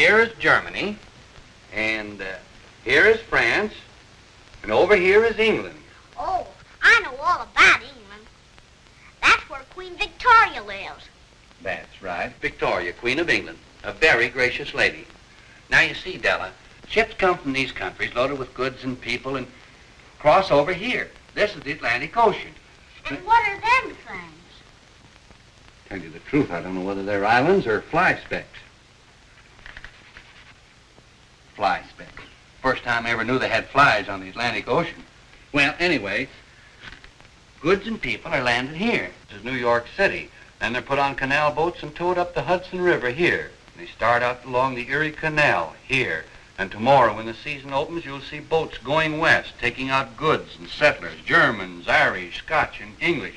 here is Germany, and here is France, and over here is England. Oh, I know all about England. That's where Queen Victoria lives. That's right, Victoria, Queen of England, a very gracious lady. Now, you see, Della, ships come from these countries loaded with goods and people and cross over here. This is the Atlantic Ocean. And what are them things? Tell you the truth, I don't know whether they're islands or fly specks. Fly specks. First time I ever knew they had flies on the Atlantic Ocean. Well, anyway, goods and people are landed here. This is New York City. Then they're put on canal boats and towed up the Hudson River here. They start out along the Erie Canal here. And tomorrow, when the season opens, you'll see boats going west, taking out goods and settlers, Germans, Irish, Scotch, and English,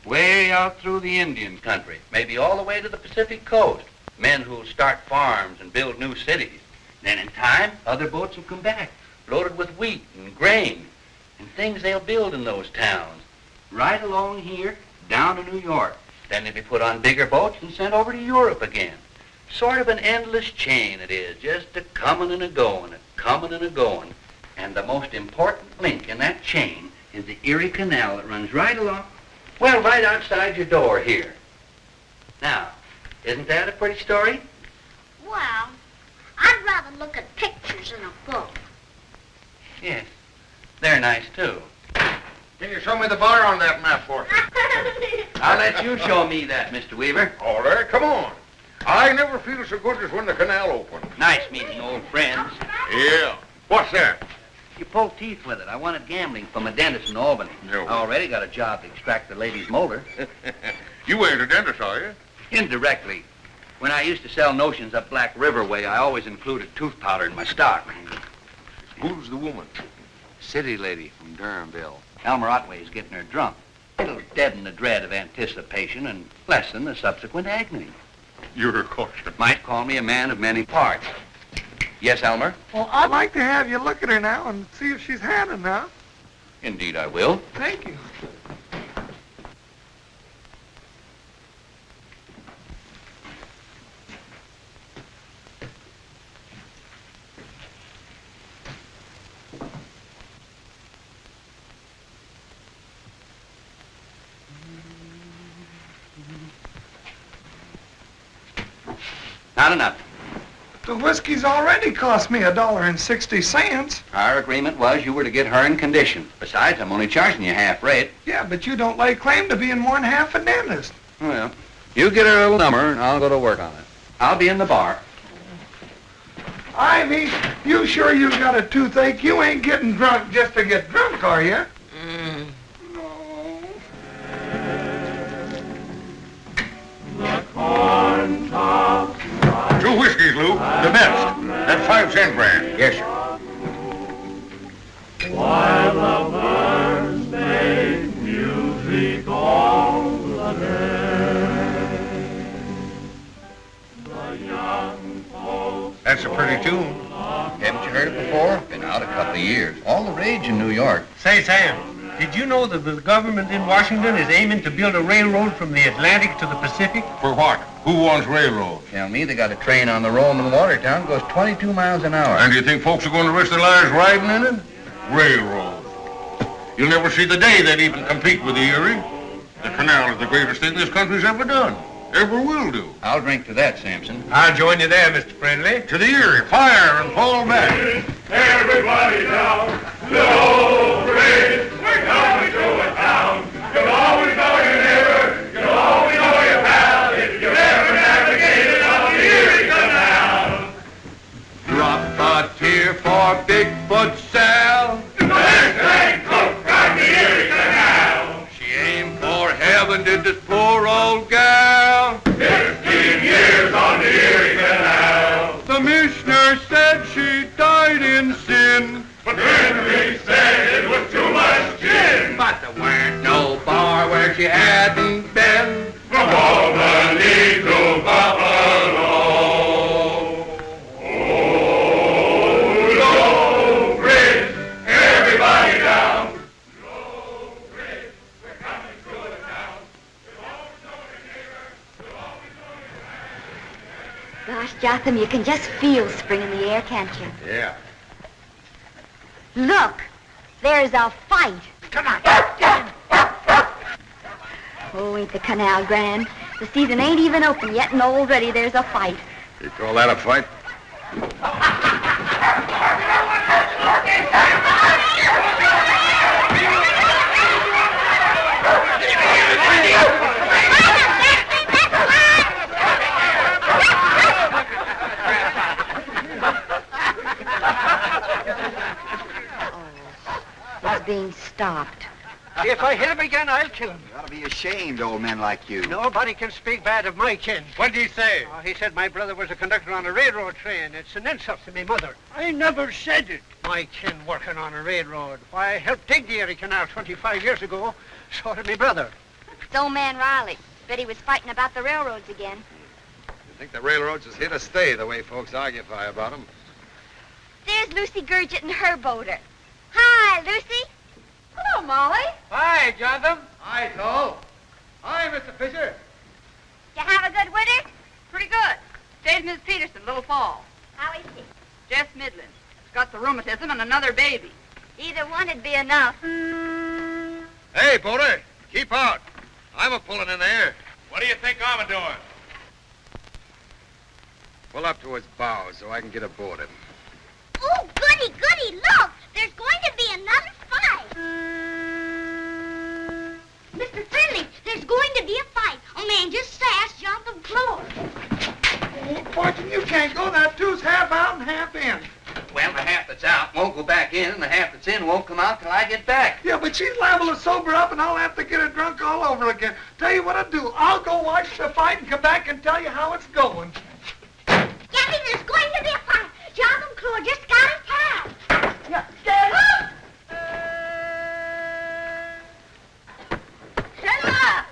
way out through the Indian country, maybe all the way to the Pacific coast. Men who'll start farms and build new cities. Then in time, other boats will come back, loaded with wheat and grain and things they'll build in those towns. Right along here, down to New York. Then they'll be put on bigger boats and sent over to Europe again. Sort of an endless chain it is, just a coming and a going, a coming and a going. And the most important link in that chain is the Erie Canal that runs right along, well, right outside your door here. Now, isn't that a pretty story? Well, I'd rather look at pictures in a book. Yes, they're nice too. Can you show me the bar on that map for me? I'll let you show me that, Mr. Weaver. All right, come on. I never feel so good as when the canal opens. Nice meeting old friends. Yeah. What's that? You pulled teeth with it. I wanted gambling from a dentist in Albany. No. I already got a job to extract the lady's molar. You ain't a dentist, are you? Indirectly. When I used to sell notions up Black River way, I always included tooth powder in my stock. Who's the woman? City lady from Durhamville. Elmer Otway's getting her drunk. It'll deaden the dread of anticipation and lessen the subsequent agony. You're a caution. Might call me a man of many parts. Yes, Elmer? Well, I'd like to have you look at her now and see if she's had enough. Indeed, I will. Thank you. Not enough. The whiskey's already cost me $1.60. Our agreement was you were to get her in condition. Besides, I'm only charging you half rate. Yeah, but you don't lay claim to being more than half a dentist. Well, you get her a little number and I'll go to work on it. I'll be in the bar. Ivy, you sure you got a toothache? You ain't getting drunk just to get drunk, are you? No. The corn tops. 2 whiskeys, Lou. The best. That 5-cent brand. Yes, sir. While the birds make music all the day. The young folks. That's a pretty tune. Haven't you heard it before? Been out a couple of years. All the rage in New York. Say, Sam, did you know that the government in Washington is aiming to build a railroad from the Atlantic to the Pacific? For what? Who wants railroad? Tell me, they got a train on the Rome and Watertown, goes 22 miles an hour. And do you think folks are going to risk their lives riding in it? Railroad. You'll never see the day they'd even compete with the Erie. The canal is the greatest thing this country's ever done. Ever will do. I'll drink to that, Sampson. I'll join you there, Mr. Friendly. To the Erie, fire and fall back. Everybody down, low grade, we're coming to a town. You'll always know your neighbor, you'll always know your pal, if you've ever navigated on the Erie Canal. Drop a tear for Bigfoot Sal. The best thing cook on the Erie Canal. She aimed for heaven, did this poor old gal. 15 years on the Erie Canal. The missioner said she died in sin. But Henry said it was too much gin. But there weren't no bar where she hadn't been. From Albany to Buffalo. Oh, low bridge, everybody down. Low bridge, we're coming to a town. You'll always know your neighbor, you'll always know your Gosh, Jotham, you can just feel spring in the air, can't you? Yeah. Look, there's a fight. Come on. Oh, ain't the canal grand? The season ain't even open yet, and already there's a fight. You call that a fight? It's being stopped. If I hit him again, I'll kill him. You ought to be ashamed, old men like you. Nobody can speak bad of my kin. What'd he say? Oh, he said my brother was a conductor on a railroad train. It's an insult to me mother. I never said it. My kin working on a railroad. Why, I helped dig the Erie Canal 25 years ago. So did my brother. It's old man Riley. Bet he was fighting about the railroads again. You think the railroads is here to stay the way folks argue about them? There's Lucy Gurgit and her boater. Hi, Lucy. Hello, Molly. Hi, Jotham. Hi, Toll. Hi, Mr. Fisher. You have a good winter? Pretty good. Stays Miss Peterson, Little Falls. How is she? Just middling. She's got the rheumatism and another baby. Either one'd be enough. Hey, boater, keep out. I'm a-pulling in there. What do you think I'm doing? Pull up to his bow so I can get aboard him. Oh, goody, goody, look! There's going to be another fight. Mr. Finley, there's going to be a fight. A man just asked Jotham Floor. Oh, Fortune, you can't go. That two's half out and half in. Well, the half that's out won't go back in, and the half that's in won't come out till I get back. Yeah, but she's liable to sober up, and I'll have to get her drunk all over again. Tell you what I'll do. I'll go watch the fight and come back and tell you how it's going. Gabby, there's going to be a fight. Jotham Floor just got his hat. Yeah, get Shut up!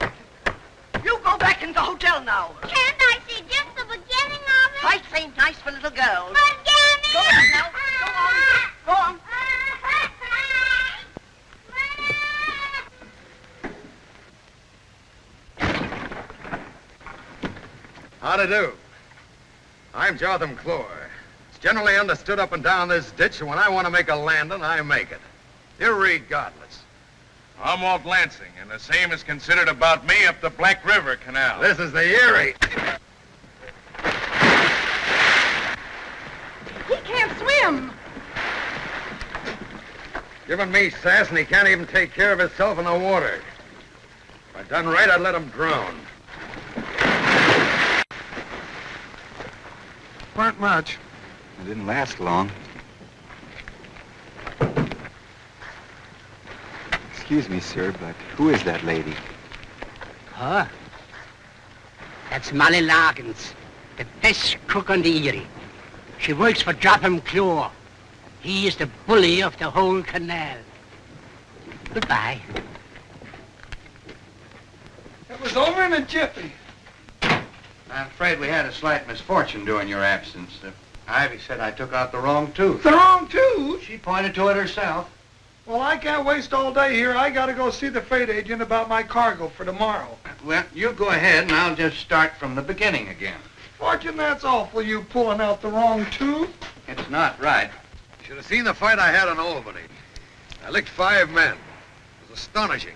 You go back in the hotel now. Can't I see just the beginning of it? Fights ain't nice for little girls. But Gabby! Go on now. Go on. Go on. How to do? I'm Jotham Clore. It's generally understood up and down this ditch, and when I want to make a landing, I make it. Irregardless. I'm Walt Lansing, and the same is considered about me up the Black River Canal. This is the Erie. He can't swim. Giving me sass, and he can't even take care of himself in the water. If I'd done right, I'd let him drown. Weren't much. It didn't last long. Excuse me, sir, but who is that lady? Huh? That's Molly Larkins, the best cook on the Erie. She works for Jotham Clore. He is the bully of the whole canal. Goodbye. It was over in a jiffy. I'm afraid we had a slight misfortune during your absence. Ivy said I took out the wrong tooth. The wrong tooth? She pointed to it herself. Well, I can't waste all day here. I gotta go see the freight agent about my cargo for tomorrow. Well, you go ahead, and I'll just start from the beginning again. Fortune, that's awful, you pulling out the wrong tooth. It's not right. You should have seen the fight I had in Albany. I licked 5 men. It was astonishing.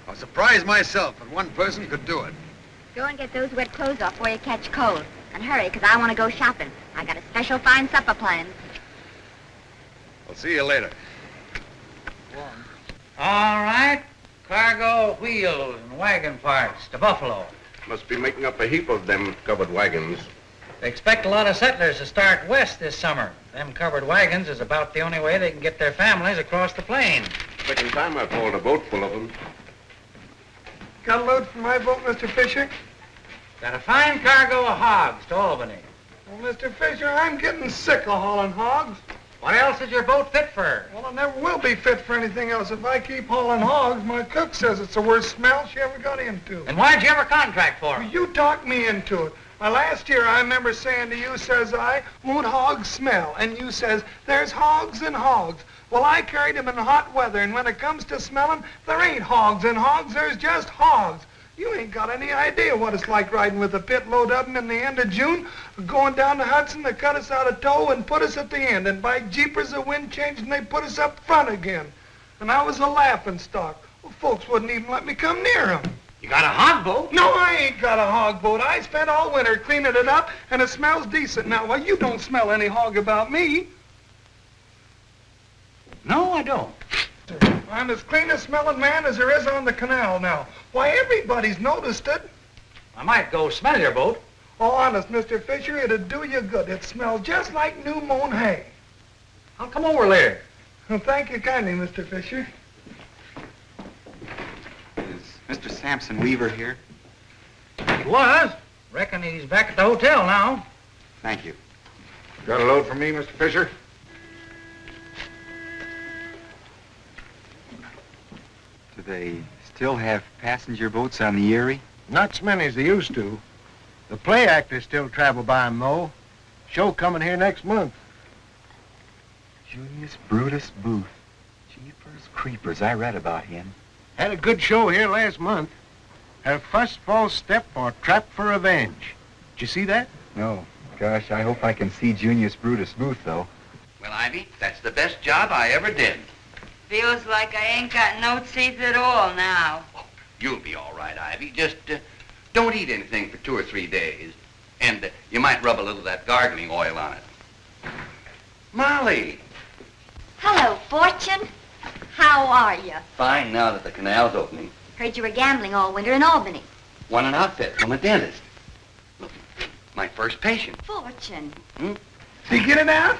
I was surprised myself that one person could do it. Go and get those wet clothes off before you catch cold. And hurry, because I want to go shopping. I got a special fine supper planned. I'll see you later. All right. Cargo, wheels, and wagon parts to Buffalo. Must be making up a heap of them covered wagons. They expect a lot of settlers to start west this summer. Them covered wagons is about the only way they can get their families across the plain. Second time I've hauled a boat full of them. Got a load for my boat, Mr. Fisher? Got a fine cargo of hogs to Albany. Well, Mr. Fisher, I'm getting sick of hauling hogs. What else is your boat fit for? Well, it never will be fit for anything else. If I keep hauling hogs, my cook says it's the worst smell she ever got into. And why'd you ever contract for it? You talked me into it. Last year, I remember saying to you, says I, won't hogs smell? And you says, there's hogs and hogs. Well, I carried them in hot weather, and when it comes to smelling, there ain't hogs and hogs, there's just hogs. You ain't got any idea what it's like riding with a pit load of 'em in the end of June, going down the Hudson to cut us out of tow and put us at the end. And by jeepers, the wind changed and they put us up front again. And I was a laughing stock. Well, folks wouldn't even let me come near 'em. You got a hog boat? No, I ain't got a hog boat. I spent all winter cleaning it up, and it smells decent now. Well, you don't smell any hog about me. No, I don't. I'm as clean a smelling man as there is on the canal now. Why, everybody's noticed it. I might go smell your boat. Oh, honest, Mr. Fisher, it'd do you good. It smells just like new mown hay. I'll come over later. Well, thank you kindly, Mr. Fisher. Is Mr. Sampson Weaver here? He was. Reckon he's back at the hotel now. Thank you. Got a load for me, Mr. Fisher? Do they still have passenger boats on the Erie? Not as many as they used to. The play actors still travel by 'em, though. Show coming here next month. Junius Brutus Booth. Jeepers creepers, I read about him. Had a good show here last month. Her first false step or trap for revenge. Did you see that? No. Gosh, I hope I can see Junius Brutus Booth, though. Well, Ivy, that's the best job I ever did. Feels like I ain't got no teeth at all now. You'll be all right, Ivy. Just don't eat anything for 2 or 3 days. And you might rub a little of that gargling oil on it. Molly. Hello, Fortune. How are you? Fine now that the canal's opening. Heard you were gambling all winter in Albany. Won an outfit from a dentist. Look, my first patient. Fortune. Did you get it out?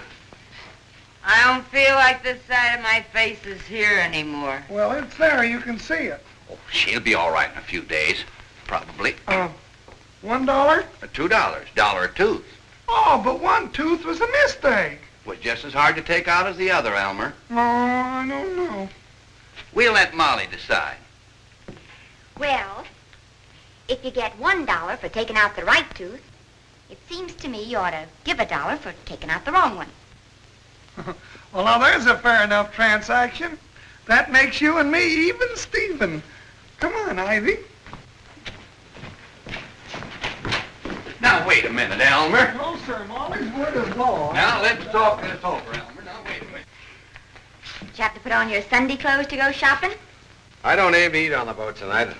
I don't feel like this side of my face is here anymore. Well, it's there. You can see it. Oh, she'll be all right in a few days. Probably. $1? $2. Dollar a tooth. Oh, but one tooth was a mistake. Was just as hard to take out as the other, Elmer. Oh, I don't know. We'll let Molly decide. Well, if you get $1 for taking out the right tooth, it seems to me you ought to give $1 for taking out the wrong one. Well, now there's a fair enough transaction. That makes you and me even, Stephen. Come on, Ivy. Now, wait a minute, Elmer. No, sir. Molly's word is law. Now, let's talk this over, Elmer. Now, wait a minute. Did you have to put on your Sunday clothes to go shopping? I don't aim to eat on the boat tonight.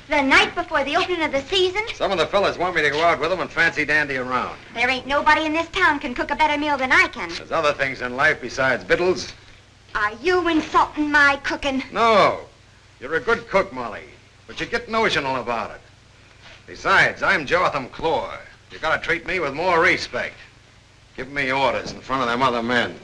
The night before the opening of the season? Some of the fellas want me to go out with them and fancy dandy around. There ain't nobody in this town can cook a better meal than I can. There's other things in life besides victuals. Are you insulting my cooking? No. You're a good cook, Molly, but you get notional about it. Besides, I'm Jotham Clore. You gotta treat me with more respect. Give me orders in front of them other men.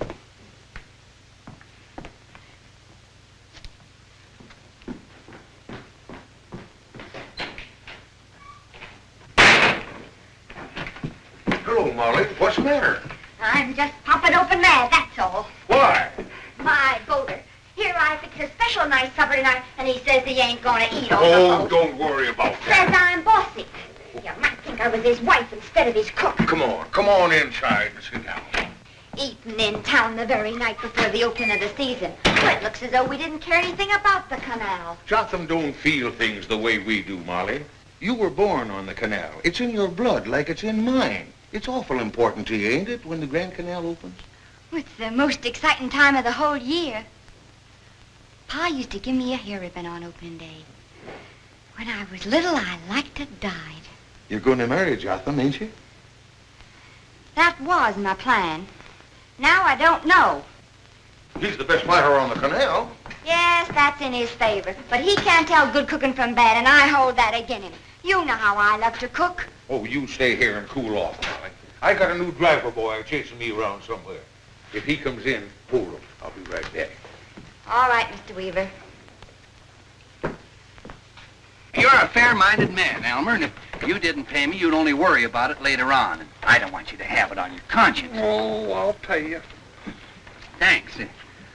Hello, Molly. What's the matter? I'm just popping open mad, that's all. Why? My boater. Here I fixed a special nice supper tonight, and he says he ain't gonna eat on the Oh, boat. don't worry about Says that. I'm bossy. You might think I was his wife instead of his cook. Come on inside and sit down. Eating in town the very night before the opening of the season. Well, it looks as though we didn't care anything about the canal. Jotham don't feel things the way we do, Molly. You were born on the canal. It's in your blood like it's in mine. It's awful important to you, ain't it, when the Grand Canal opens? It's the most exciting time of the whole year. Pa used to give me a hair ribbon on opening day. When I was little, I liked to dyed. You're going to marry Jotham, ain't you? That was my plan. Now I don't know. He's the best fighter on the canal. Yes, that's in his favor. But he can't tell good cooking from bad, and I hold that against him. You know how I love to cook. Oh, you stay here and cool off, Molly. I got a new driver boy chasing me around somewhere. If he comes in, hold him. I'll be right back. All right, Mr. Weaver. You're a fair-minded man, Elmer, and if you didn't pay me, you'd only worry about it later on. And I don't want you to have it on your conscience. Oh, I'll pay you. Thanks.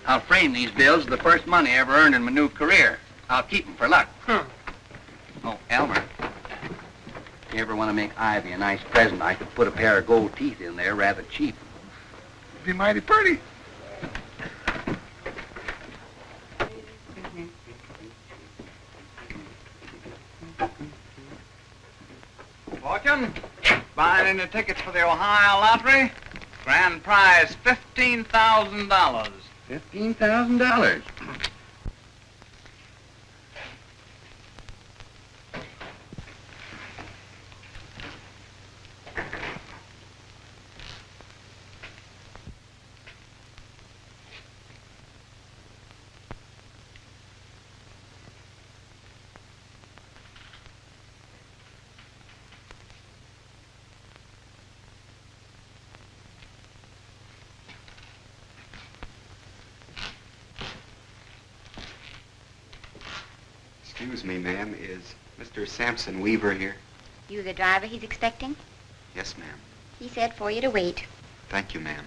I'll frame these bills as the first money I ever earned in my new career. I'll keep them for luck. Oh, Elmer, if you ever want to make Ivy a nice present, I could put a pair of gold teeth in there rather cheap. Be mighty pretty. Fortune, buying any tickets for the Ohio Lottery? Grand prize, $15,000. $15,000. Excuse me, ma'am. Is Mr. Sampson Weaver here? You the driver he's expecting? Yes, ma'am. He said for you to wait. Thank you, ma'am.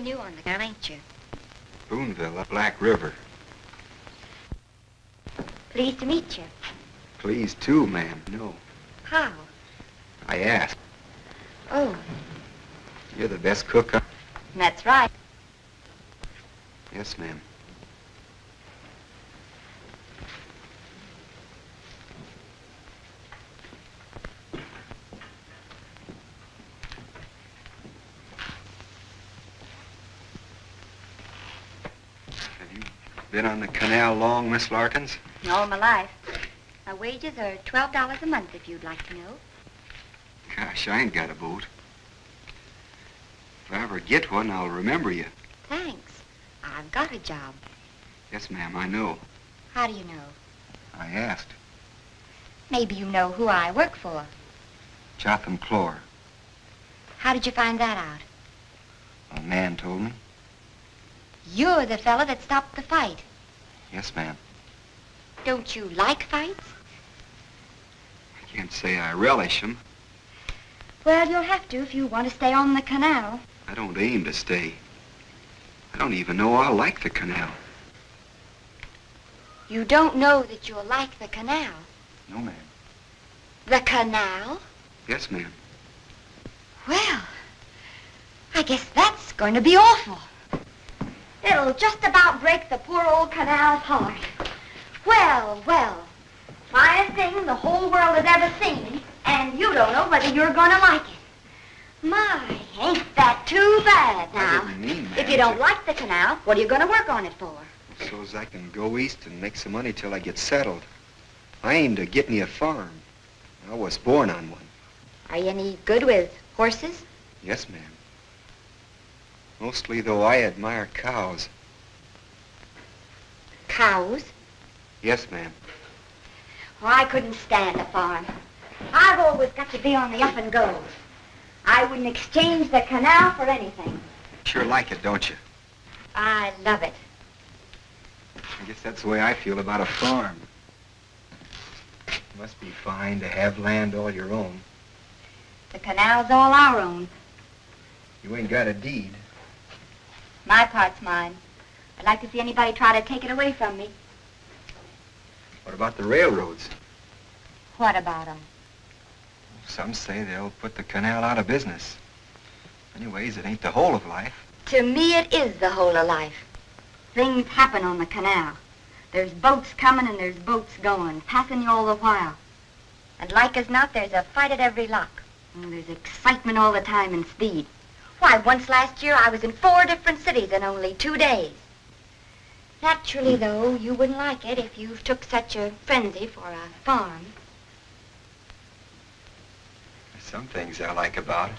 New on the girl, ain't you? Boonville, up Black River. Pleased to meet you. Please, too, ma'am. No. How? I asked. Oh, You're the best cook. that's right. Yes, ma'am. Been on the canal long, Miss Larkins? All my life. My wages are $12 a month, if you'd like to know. Gosh, I ain't got a boat. If I ever get one, I'll remember you. Thanks. I've got a job. Yes, ma'am, I know. How do you know? I asked. Maybe you know who I work for. Jotham Clore. How did you find that out? A man told me. You're the fella that stopped the fight. Yes, ma'am. Don't you like fights? I can't say I relish them. Well, you'll have to if you want to stay on the canal. I don't aim to stay. I don't even know I'll like the canal. You don't know that you'll like the canal? No, ma'am. The canal? Yes, ma'am. Well, I guess that's going to be awful. It'll just about break the poor old canal's heart. Well, well, finest thing the whole world has ever seen, and you don't know whether you're going to like it. My, ain't that too bad now? I didn't mean that. If you don't like the canal, what are you going to work on it for? So as I can go east and make some money till I get settled. I aim to get me a farm. I was born on one. Are you any good with horses? Yes, ma'am. Mostly, though, I admire cows. Cows? Yes, ma'am. Well, I couldn't stand a farm. I've always got to be on the up and go. I wouldn't exchange the canal for anything. Sure like it, don't you? I love it. I guess that's the way I feel about a farm. It must be fine to have land all your own. The canal's all our own. You ain't got a deed. My part's mine. I'd like to see anybody try to take it away from me. What about the railroads? What about 'em? Some say they'll put the canal out of business. Anyways, it ain't the whole of life. To me, it is the whole of life. Things happen on the canal. There's boats coming and there's boats going, passing you all the while. And like as not, there's a fight at every lock. And there's excitement all the time and speed. Why, once last year I was in 4 different cities in only 2 days. Naturally, though, you wouldn't like it if you took such a frenzy for a farm. There's some things I like about it.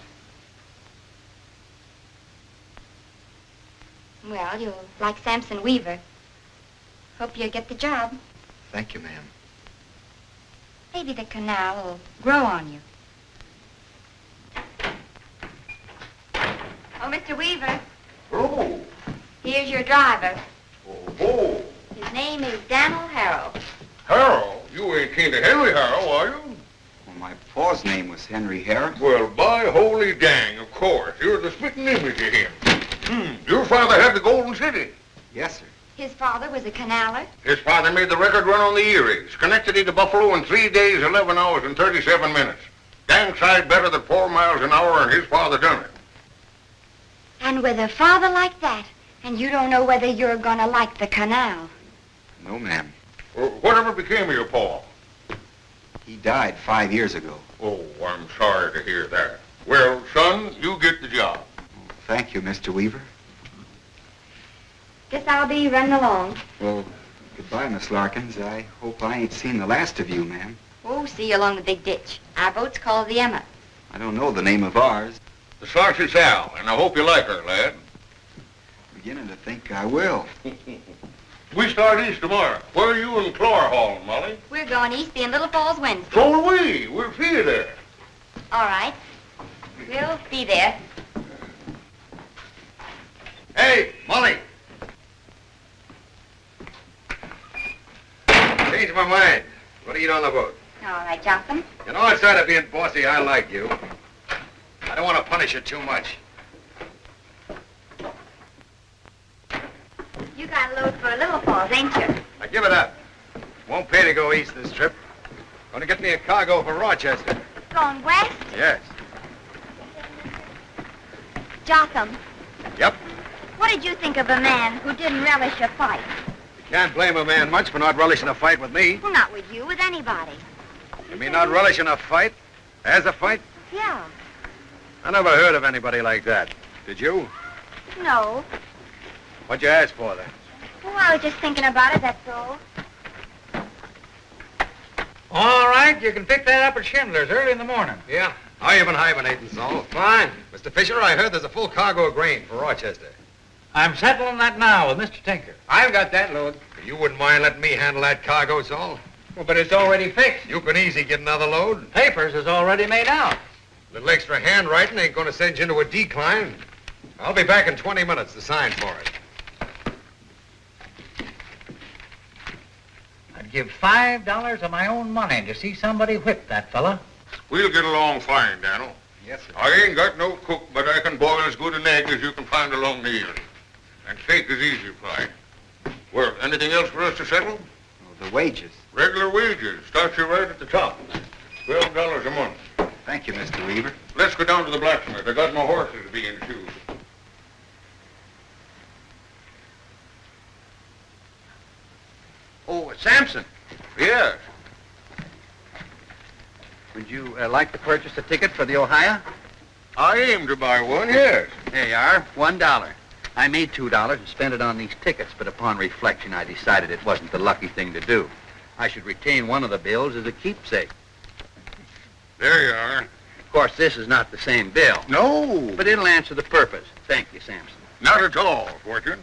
Well, you'll like Sampson Weaver. Hope you get the job. Thank you, ma'am. Maybe the canal will grow on you. Oh, Mr. Weaver. Oh. Here's your driver. Oh. His name is Daniel Harrow. Harold? You ain't kin to Henry Harold, are you? Well, my pa's name was Henry Harris. Well, by holy dang, of course. You're the spitting image of him. Your father father had the Golden City. Yes, sir. His father was a canaler. His father made the record run on the Erie. Schenectady to Buffalo in 3 days, 11 hours, and 37 minutes. Dang sight better than 4 miles an hour, and his father done it. And with a father like that, and you don't know whether you're gonna like the canal. No, ma'am. Whatever became of your pa? He died 5 years ago. Oh, I'm sorry to hear that. Well, son, you get the job. Thank you, Mr. Weaver. Guess I'll be running along. Well, goodbye, Miss Larkins. I hope I ain't seen the last of you, ma'am. Oh, see you along the big ditch. Our boat's called the Emma. I don't know the name of ours. The Saucy Sal, and I hope you like her, lad. Beginning to think I will. We start east tomorrow. Where are you and Clore hauling, Molly? We're going east in Little Falls Wednesday. So are we. We'll see you there. All right. We'll be there. Hey, Molly. Changed my mind. What do you eat on the boat? All right, Jotham. You know, outside of being bossy, I like you. I don't want to punish you too much. You got a load for Little Falls, ain't you? Now give it up. Won't pay to go east this trip. Gonna get me a cargo for Rochester. Going west? Yes. Jotham, Yep. what did you think of a man who didn't relish a fight? You can't blame a man much for not relishing a fight with me. Well, not with you, with anybody. You mean not relishing a fight? As a fight? Yeah. I never heard of anybody like that. Did you? No. What'd you ask for then? Well, I was just thinking about it, that's all. All right, you can pick that up at Schindler's early in the morning. Yeah. How you been hibernating, Saul? Fine. Mr. Fisher, I heard there's a full cargo of grain for Rochester. I'm settling that now with Mr. Tinker. I've got that load. You wouldn't mind letting me handle that cargo, Saul? Well, but it's already fixed. You can easy get another load. Papers is already made out. A little extra handwriting ain't going to send you into a decline. I'll be back in 20 minutes to sign for it. I'd give $5 of my own money to see somebody whip that fella. We'll get along fine, Daniel. Yes, sir. I ain't got no cook, but I can boil as good an egg as you can find along the Erie. And steak is easy fried. Well, anything else for us to settle? Oh, the wages. Regular wages. Start you right at the top. $12 a month. Thank you, Mr. Weaver. Let's go down to the blacksmith. I got my horses being shoed. Oh, Samson. Yes. Would you like to purchase a ticket for the Ohio? I aim to buy one, yes. Here you are, $1. I made $2 and spent it on these tickets, but upon reflection, I decided it wasn't the lucky thing to do. I should retain one of the bills as a keepsake. There you are. Of course, this is not the same bill. No. But it'll answer the purpose. Thank you, Samson. Not at all, Fortune.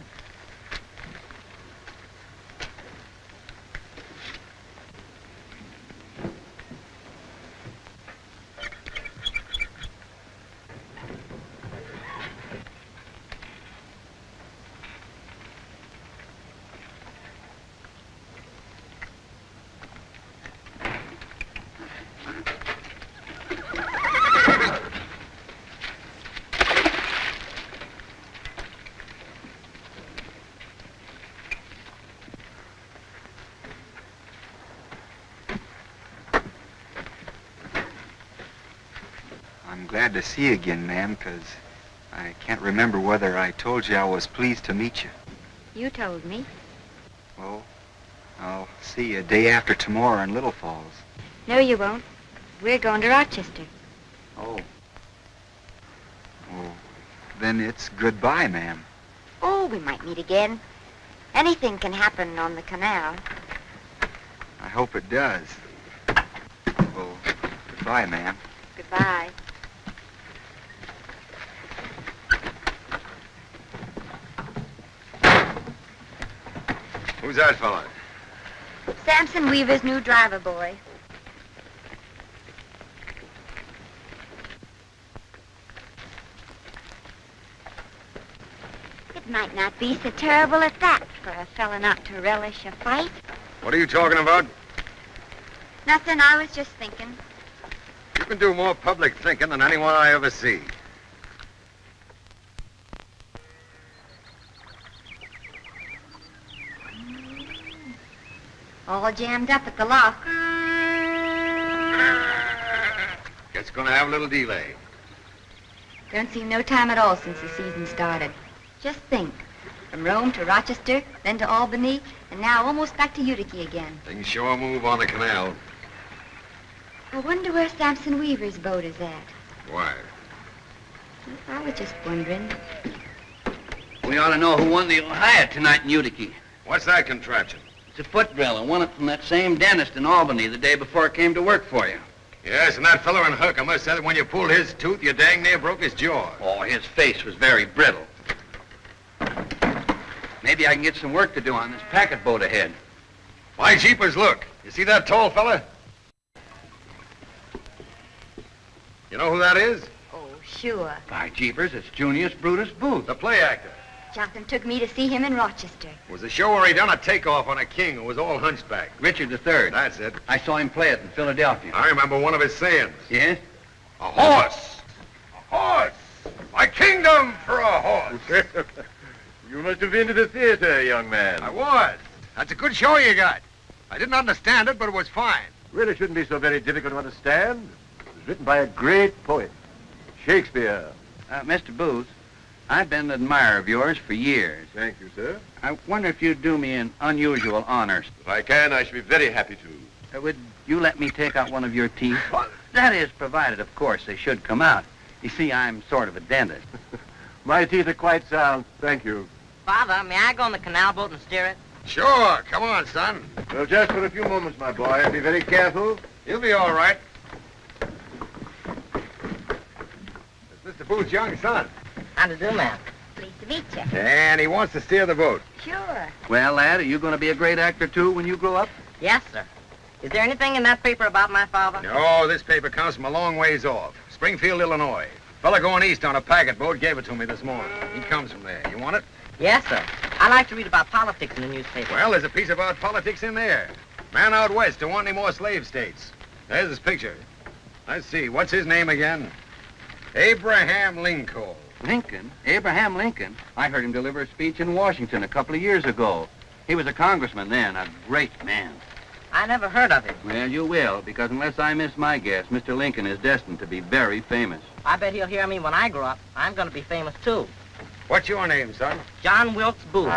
I'm glad to see you again, ma'am, 'cause I can't remember whether I told you I was pleased to meet you. You told me. Well, I'll see you day after tomorrow in Little Falls. No, you won't. We're going to Rochester. Oh. Oh, then it's goodbye, ma'am. Oh, we might meet again. Anything can happen on the canal. I hope it does. Well, goodbye, ma'am. Goodbye. Who's that fella? Samson Weaver's new driver boy. It might not be so terrible at that for a fella not to relish a fight. What are you talking about? Nothing, I was just thinking. You can do more public thinking than anyone I ever see. All jammed up at the lock. It's gonna have a little delay. Don't seem no time at all since the season started. Just think. From Rome to Rochester, then to Albany, and now almost back to Utica again. Things sure move on the canal. I wonder where Samson Weaver's boat is at. Why? I was just wondering. We ought to know who won the Ohio tonight in Utica. What's that contraption? It's a foot drill. I won it from that same dentist in Albany the day before I came to work for you. Yes, and that feller in Hook, I must say that when you pulled his tooth, you dang near broke his jaw. Oh, his face was very brittle. Maybe I can get some work to do on this packet boat ahead. By jeepers, look. You see that tall fella? You know who that is? Oh, sure. By jeepers, it's Junius Brutus Booth. The play actor. Jotham took me to see him in Rochester. It was a show where he done a takeoff on a king who was all hunchback. Richard III. That's it. I saw him play it in Philadelphia. I remember one of his sayings. Yes? A horse! A horse! My kingdom for a horse! You must have been to the theater, young man. I was. That's a good show you got. I didn't understand it, but it was fine. Really shouldn't be so very difficult to understand. It was written by a great poet, Shakespeare. Mr. Booth, I've been an admirer of yours for years. Thank you, sir. I wonder if you'd do me an unusual honor. If I can, I should be very happy to. Would you let me take out one of your teeth? That is, provided, of course, they should come out. You see, I'm sort of a dentist. My teeth are quite sound, thank you. Father, may I go on the canal boat and steer it? Sure. Come on, son. Well, just for a few moments, my boy. Be very careful. You'll be all right. It's Mr. Booth's young son. How to do, ma'am? Pleased to meet you. And he wants to steer the boat. Sure. Well, lad, are you going to be a great actor, too, when you grow up? Yes, sir. Is there anything in that paper about my father? No, this paper comes from a long ways off. Springfield, Illinois. Fella going east on a packet boat gave it to me this morning. He comes from there. You want it? Yes, sir. I like to read about politics in the newspaper. Well, there's a piece about politics in there. Man out west don't want any more slave states. There's his picture. Let's see, what's his name again? Abraham Lincoln. Lincoln? Abraham Lincoln? I heard him deliver a speech in Washington a couple of years ago. He was a congressman then, a great man. I never heard of him. Well, you will, because unless I miss my guess, Mr. Lincoln is destined to be very famous. I bet he'll hear me when I grow up. I'm going to be famous, too. What's your name, son? John Wilkes Booth.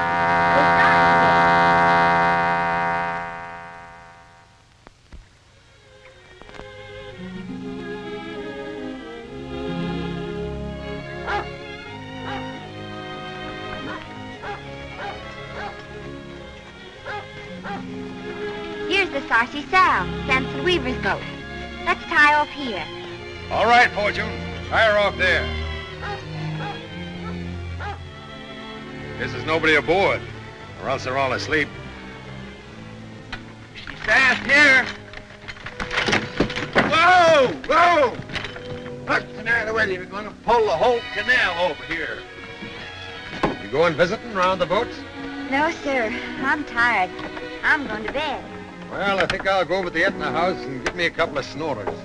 Here's the Sarcy Sal, Samson Weaver's boat. Let's tie off here. All right, Fortune. Tie her off there. Guess there's nobody aboard, or else they're all asleep. She's fast here. Whoa! Whoa! What's the matter with you? We're going to pull the whole canal over here. You going visiting around the boats? No, sir. I'm tired. I'm going to bed. Well, I think I'll go over to the Etna house and get me a couple of snorters.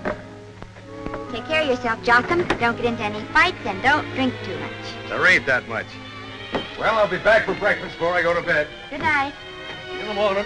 Take care of yourself, Jotham. Don't get into any fights and don't drink too much. There ain't that much. Well, I'll be back for breakfast before I go to bed. Good night. In the morning.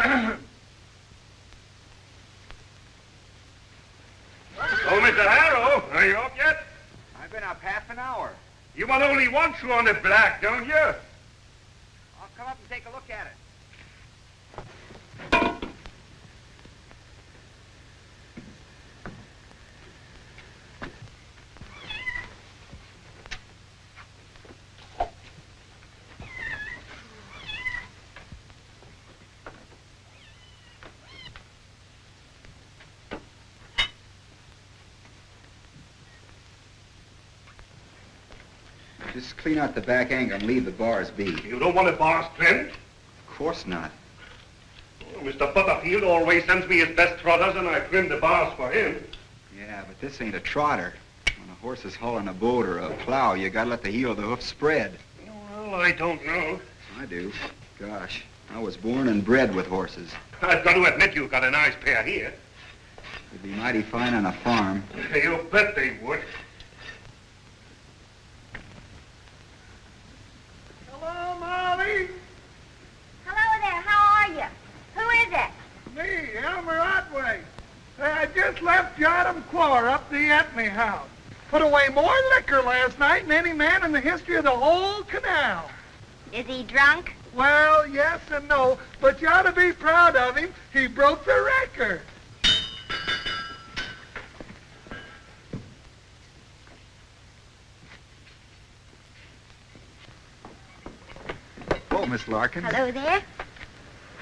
Oh, Mr. Harrow, are you up yet? I've been up half an hour. You want only one shoe on the black, don't you? I'll come up and take a look at it. Just clean out the back angle and leave the bars be. You don't want the bars trimmed? Of course not. Oh, Mr. Butterfield always sends me his best trotters, and I trim the bars for him. Yeah, but this ain't a trotter. When a horse is hauling a boat or a plow, you gotta let the heel of the hoof spread. Well, I don't know. I do. Gosh, I was born and bred with horses. I've got to admit you've got a nice pair here. It'd be mighty fine on a farm. You bet they would. Hello, Molly. Hello there, how are you? Who is it? Me, Elmer Otway. Say, I just left Jotham Claw up the Etney house. Put away more liquor last night than any man in the history of the whole canal. Is he drunk? Well, yes and no, but you ought to be proud of him. He broke the record. Oh, Miss Larkin. Hello there.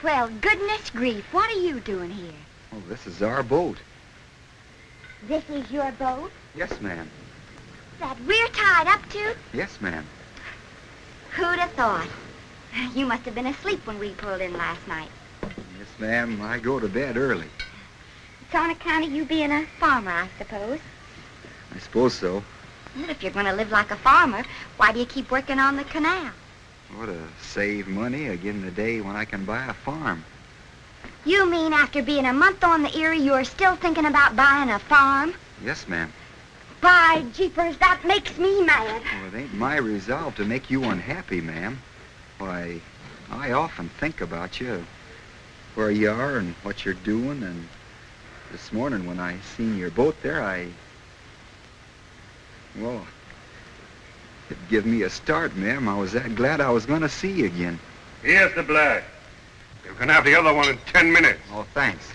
Well, goodness grief, what are you doing here? Oh, this is our boat. This is your boat Yes, ma'am. that we're tied up to? Yes, ma'am. Who'd have thought? You must have been asleep when we pulled in last night. Yes, ma'am. I go to bed early. It's on account of you being a farmer, I suppose. I suppose so. Well, if you're going to live like a farmer, why do you keep working on the canal? Oh, to save money again the day when I can buy a farm. You mean after being a month on the Erie, you're still thinking about buying a farm? Yes, ma'am. By jeepers, that makes me mad. Well, it ain't my resolve to make you unhappy, ma'am. Why, I often think about you, where you are and what you're doing, and this morning when I seen your boat there, well, it give me a start, ma'am. I was that glad I was going to see you again. Here's the black. You can have the other one in 10 minutes. Oh, thanks.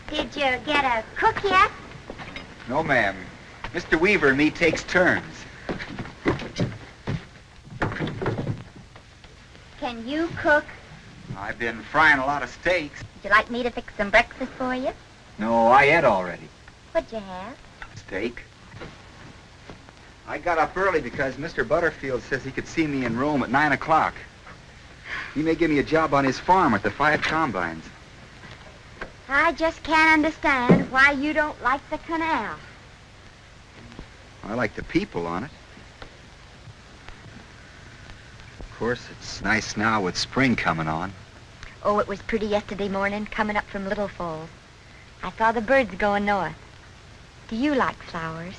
Did you get a cook yet? No, ma'am. Mr. Weaver and me takes turns. Can you cook? I've been frying a lot of steaks. Would you like me to fix some breakfast for you? No, I ate already. What'd you have? Steak. I got up early because Mr. Butterfield says he could see me in Rome at 9 o'clock. He may give me a job on his farm with the 5 combines. I just can't understand why you don't like the canal. I like the people on it. Of course, it's nice now with spring coming on. Oh, it was pretty yesterday morning coming up from Little Falls. I saw the birds going north. Do you like flowers?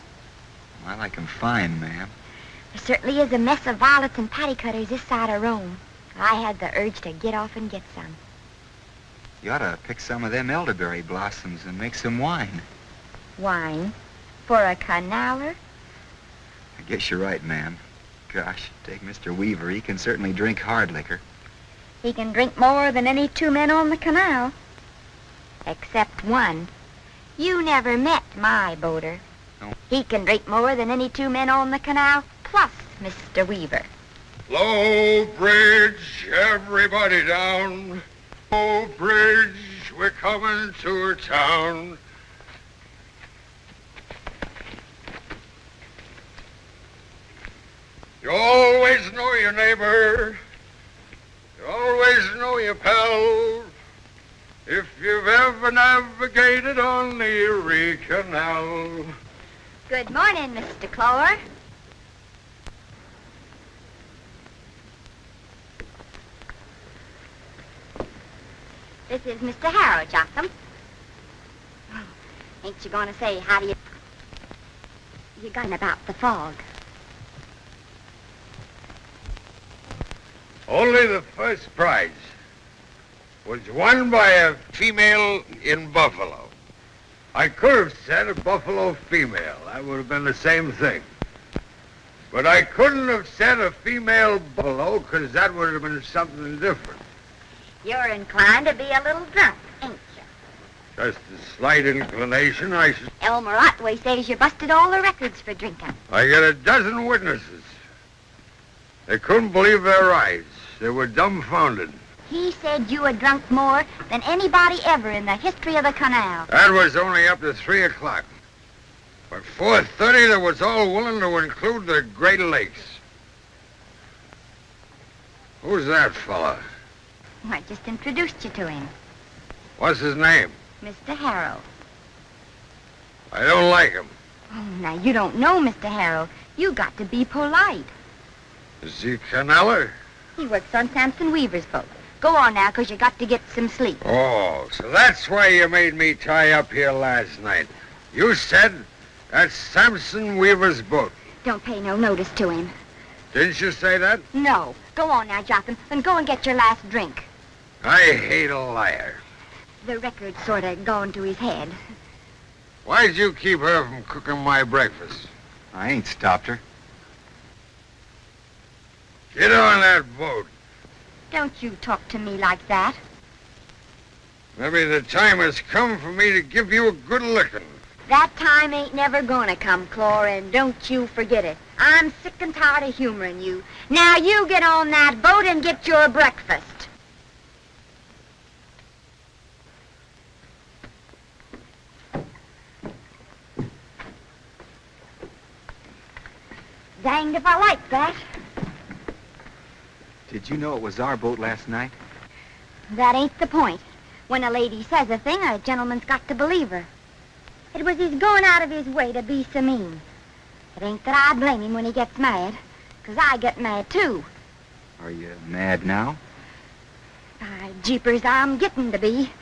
I like 'em fine, ma'am. There certainly is a mess of violets and pattycutters this side of Rome. I had the urge to get off and get some. You ought to pick some of them elderberry blossoms and make some wine. Wine? For a canaler? I guess you're right, ma'am. Gosh, take Mr. Weaver. He can certainly drink hard liquor. He can drink more than any 2 men on the canal. Except one. You never met my boater. No. He can drink more than any 2 men on the canal, plus Mr. Weaver. Low bridge, everybody down. Low bridge, we're coming to a town. You always know your neighbor. You always know your pal. If you've ever navigated on the Erie Canal. Good morning, Mr. Clower. This is Mr. Harrow, Jotham. Ain't you going to say how do you... You're going about the fog. Only the first prize. was won by a female in Buffalo. I could have said a Buffalo female. That would have been the same thing. But I couldn't have said a female buffalo, because that would have been something different. You're inclined to be a little drunk, ain't you? Just a slight inclination. Elmer Otway says you busted all the records for drinking. I got a dozen witnesses. They couldn't believe their eyes. They were dumbfounded. He said you had drunk more than anybody ever in the history of the canal. That was only up to 3 o'clock. By 4:30, they was all willing to include the Great Lakes. Who's that fella? I just introduced you to him. What's his name? Mr. Harrow. I don't like him. Oh, now, you don't know Mr. Harrow. You got to be polite. Is he a caneller? He works on Samson Weaver's boat. Go on now, 'cause you got to get some sleep. Oh, so that's why you made me tie up here last night. You said that's Samson Weaver's boat. Don't pay no notice to him. Didn't you say that? No. Go on now, Jotham, and go and get your last drink. I hate a liar. The record's sort of gone to his head. Why'd you keep her from cooking my breakfast? I ain't stopped her. Get on that boat. Don't you talk to me like that. Maybe the time has come for me to give you a good licking. That time ain't never gonna come, Clore, and don't you forget it. I'm sick and tired of humoring you. Now you get on that boat and get your breakfast. Danged if I like that. Did you know it was our boat last night? That ain't the point. When a lady says a thing, a gentleman's got to believe her. It was his going out of his way to be so mean. It ain't that I blame him when he gets mad, 'cause I get mad too. Are you mad now? By jeepers, I'm getting to be.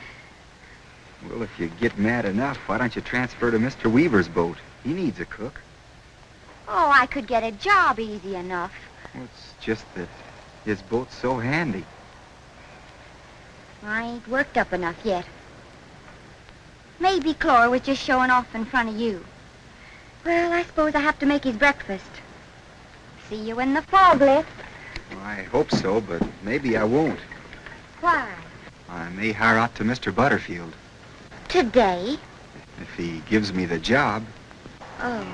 Well, if you get mad enough, why don't you transfer to Mr. Weaver's boat? He needs a cook. Oh, I could get a job easy enough. Well, it's just that his boat's so handy. I ain't worked up enough yet. Maybe Clore was just showing off in front of you. Well, I suppose I have to make his breakfast. See you when the fog lifts. Well, I hope so, but maybe I won't. Why? I may hire out to Mr. Butterfield. Today? If he gives me the job. Oh.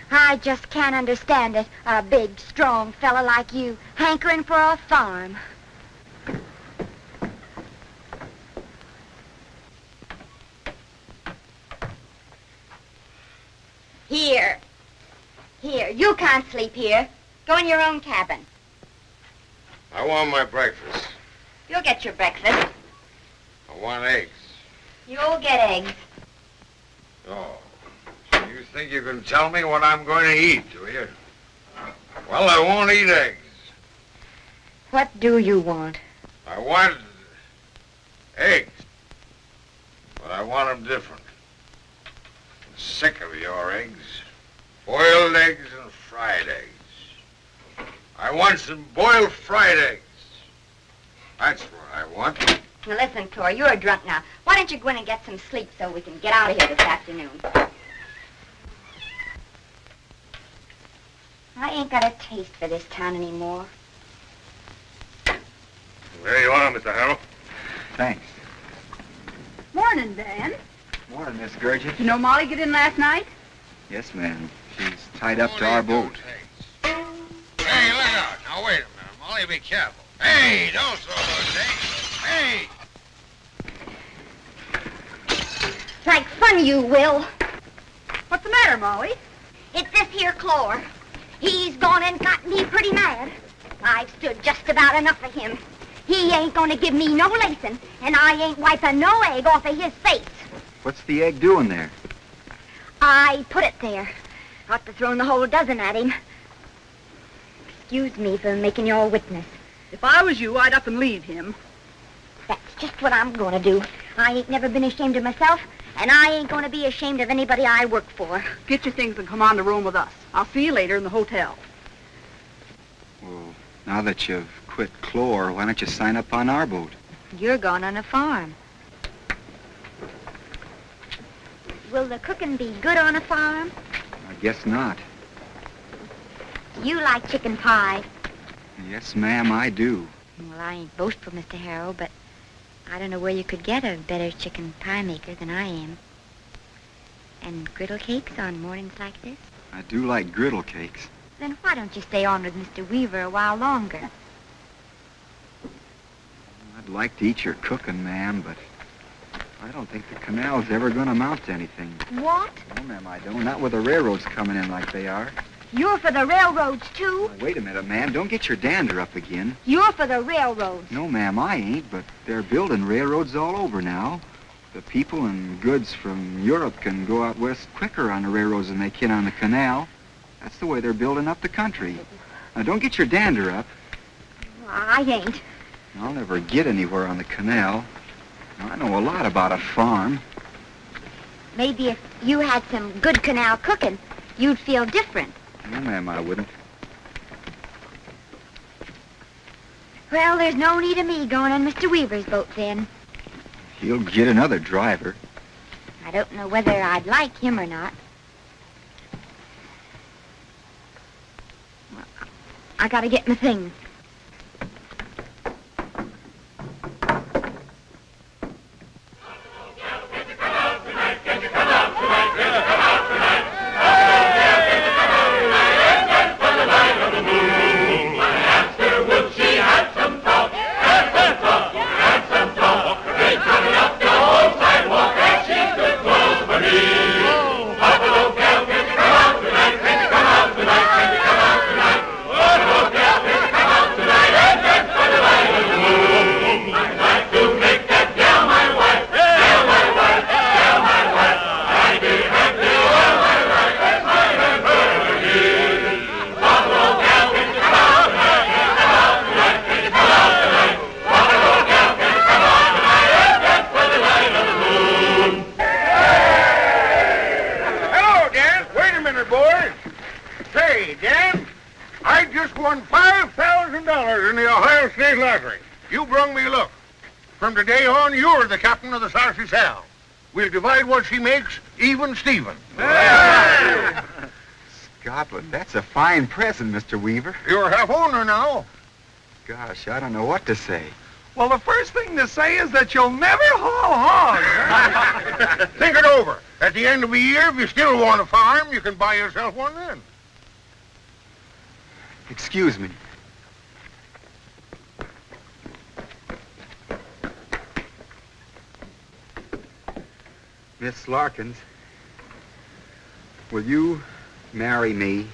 I just can't understand it. A big, strong fella like you, hankering for a farm. Here. Here, you can't sleep here. Go in your own cabin. I want my breakfast. You'll get your breakfast. I want eggs. You'll get eggs. Oh. You think you can tell me what I'm going to eat, do you? Well, I won't eat eggs. What do you want? I want eggs. But I want them different. I'm sick of your eggs. Boiled eggs and fried eggs. I want some boiled fried eggs. That's what I want. Now listen, Clore, you're drunk now. Why don't you go in and get some sleep so we can get out of here this afternoon? I ain't got a taste for this town anymore. There you are, Mr. Harrow. Thanks. Morning, Dan. Morning, Miss Gurgis. You know Molly get in last night? Yes, ma'am. She's tied up to our boat. Hey, look out. Now, wait a minute. Molly, be careful. Hey, don't throw those eggs. Hey! Like fun you will. What's the matter, Molly? It's this here Clore. He's gone and got me pretty mad. I've stood just about enough of him. He ain't gonna give me no lacing, and I ain't wiping no egg off of his face. What's the egg doing there? I put it there. Ought to thrown the whole dozen at him. Excuse me for making you all witness. If I was you, I'd up and leave him. That's just what I'm gonna do. I ain't never been ashamed of myself, and I ain't gonna be ashamed of anybody I work for. Get your things and come on to room with us. I'll see you later in the hotel. Well, now that you've quit Clore, why don't you sign up on our boat? You're going on a farm. Will the cooking be good on a farm? I guess not. You like chicken pie. Yes, ma'am, I do. Well, I ain't boastful, Mr. Harrow, but I don't know where you could get a better chicken pie maker than I am. And griddle cakes on mornings like this? I do like griddle cakes. Then why don't you stay on with Mr. Weaver a while longer? I'd like to eat your cooking, ma'am, but I don't think the canal's ever going to amount to anything. What? No, ma'am, I don't. Not with the railroads coming in like they are. You're for the railroads, too? Now, wait a minute, ma'am. Don't get your dander up again. You're for the railroads. No, ma'am, I ain't, but they're building railroads all over now. The people and goods from Europe can go out west quicker on the railroads than they can on the canal. That's the way they're building up the country. Now, don't get your dander up. I ain't. I'll never get anywhere on the canal. Now, I know a lot about a farm. Maybe if you had some good canal cooking, you'd feel different. No, ma'am, I wouldn't. Well, there's no need of me going on Mr. Weaver's boat then. He'll get another driver. I don't know whether I'd like him or not. Well, I gotta get my things. We'll divide what she makes, even Steven. Scotland, that's a fine present, Mr. Weaver. You're half owner now. Gosh, I don't know what to say. Well, the first thing to say is that you'll never haul hogs. Think it over. At the end of the year, if you still want a farm, you can buy yourself one then. Excuse me. Miss Larkins, will you marry me?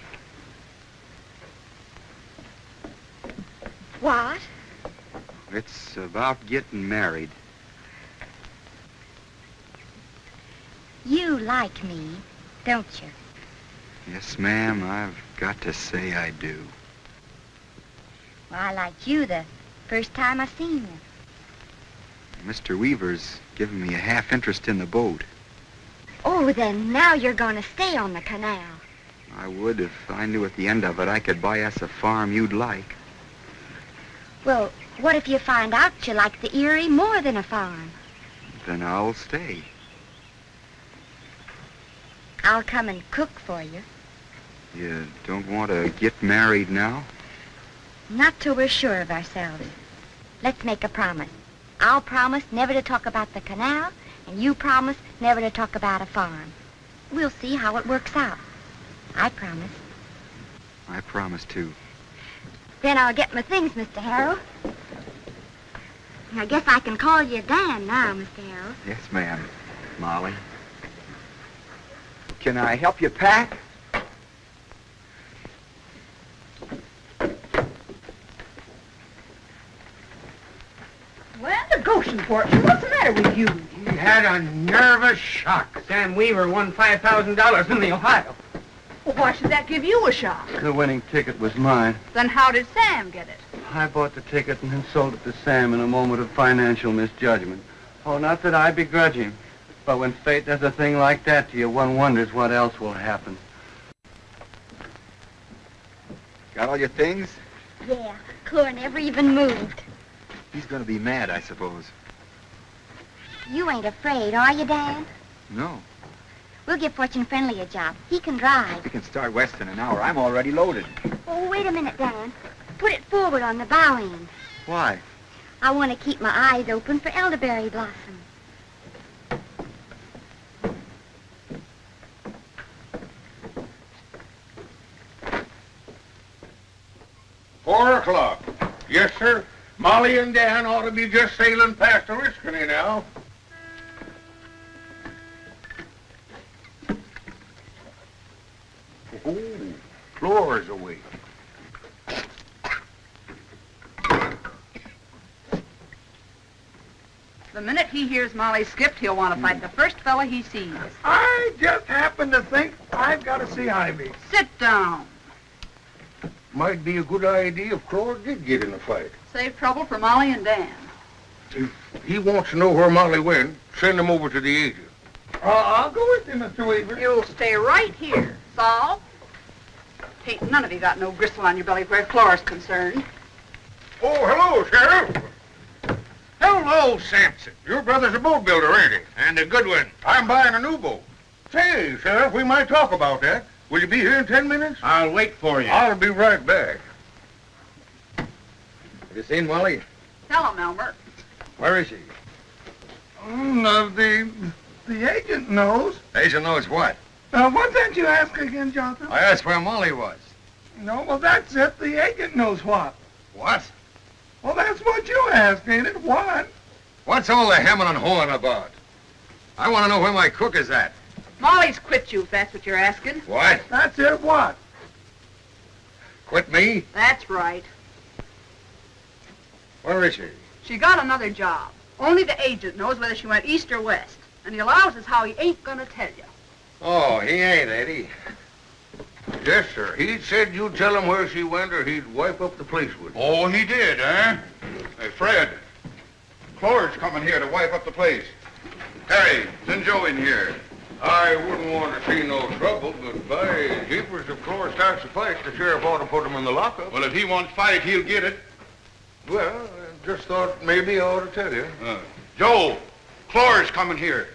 What? It's about getting married. You like me, don't you? Yes, ma'am, I've got to say I do. Well, I liked you the first time I seen you. Mr. Weaver's given me a half interest in the boat. Oh, then now you're going to stay on the canal. I would if I knew at the end of it I could buy us a farm you'd like. Well, what if you find out you like the Erie more than a farm? Then I'll stay. I'll come and cook for you. You don't want to get married now? Not till we're sure of ourselves. Let's make a promise. I'll promise never to talk about the canal, and you promise never to talk about a farm. We'll see how it works out. I promise. I promise, too. Then I'll get my things, Mr. Harrow. I guess I can call you Dan now, Mr. Harrow. Yes, ma'am. Molly. Can I help you pack? Well, the Goshen fortune, what's the matter with you? He had a nervous shock. Sam Weaver won $5,000 in the Ohio. Well, why should that give you a shock? The winning ticket was mine. Then how did Sam get it? I bought the ticket and then sold it to Sam in a moment of financial misjudgment. Oh, not that I begrudge him, but when fate does a thing like that to you, one wonders what else will happen. Got all your things? Yeah, Clore never even moved. He's going to be mad, I suppose. You ain't afraid, are you, Dan? No. We'll give Fortune Friendly a job. He can drive. We can start west in an hour. I'm already loaded. Oh, wait a minute, Dan. Put it forward on the bow end. Why? I want to keep my eyes open for elderberry blossom. 4 o'clock. Yes, sir. Molly and Dan ought to be just sailing past Oriskany now. Oh, Flora's awake. The minute he hears Molly skipped, he'll want to fight the first fella he sees. I just happened to think I've got to see Ivy. Sit down. Might be a good idea if Flora did get in a fight. Save trouble for Molly and Dan. If he wants to know where Molly went, send him over to the agent. I'll go with you, Mr. Weaver. You'll stay right here. Saul? Ain't none of you got no gristle on your belly where Flora's concerned. Oh, hello, Sheriff. Hello, Sampson. Your brother's a boat builder, ain't he? And a good one. I'm buying a new boat. Say, Sheriff, we might talk about that. Will you be here in 10 minutes? I'll wait for you. I'll be right back. Have you seen Molly? Tell him, Elmer. Where is she? The agent knows. Agent knows what? What did you ask again, Jonathan? I asked where Molly was. No, well, that's it. The agent knows what. What? Well, that's what you asked, ain't it? What? What's all the hemming and hawing about? I want to know where my cook is at. Molly's quit you, if that's what you're asking. What? That's it, what? Quit me? That's right. Where is she? She got another job. Only the agent knows whether she went east or west. And he allows us how he ain't gonna tell you. Oh, he ain't, Eddie. Yes, sir. He said you'd tell him where she went or he'd wipe up the place with you. Oh, he did, eh? Hey, Fred, Flora's coming here to wipe up the place. Harry, send Joe in here. I wouldn't want to see no trouble, but by jeepers, if Flora starts a fight, the sheriff ought to put him in the lockup. Well, if he wants fight, he'll get it. Well, I just thought maybe I ought to tell you. Joe, Flora's coming here.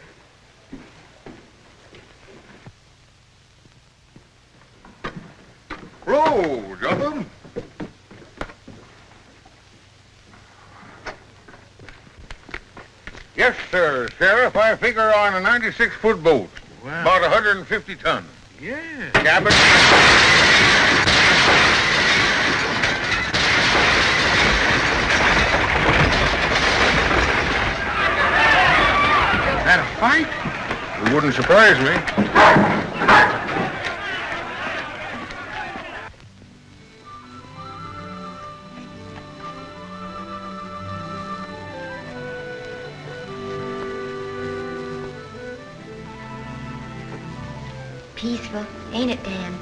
Hello, Jonathan. Yes, sir, Sheriff. I figure on a 96-foot boat. Wow. About 150 tons. Yeah. Cabin. Is that a fight? It wouldn't surprise me. Peaceful, ain't it, Dan?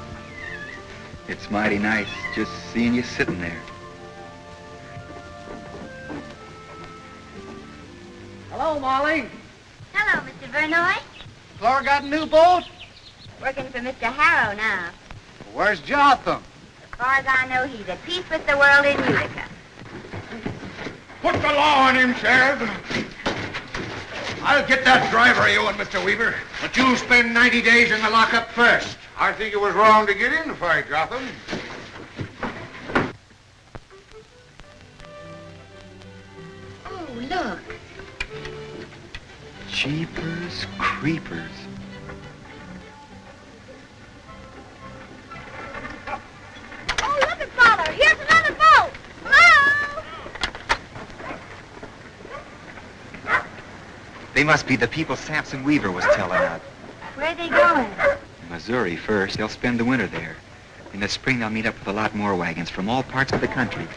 It's mighty nice just seeing you sitting there. Hello, Molly. Hello, Mr. Vernoy. Flora got a new boat? Working for Mr. Harrow now. Where's Jotham? As far as I know, he's at peace with the world in Utica. Put the law on him, Sheriff. I'll get that driver of you and Mr. Weaver, but you'll spend 90 days in the lockup first. I think it was wrong to get in the fight, Jotham. Oh, look. Jeepers creepers. Oh, look at Father. Here's another boat. Hello? They must be the people Sampson Weaver was telling of. Where are they going? Missouri first. They'll spend the winter there. In the spring, they'll meet up with a lot more wagons from all parts of the country.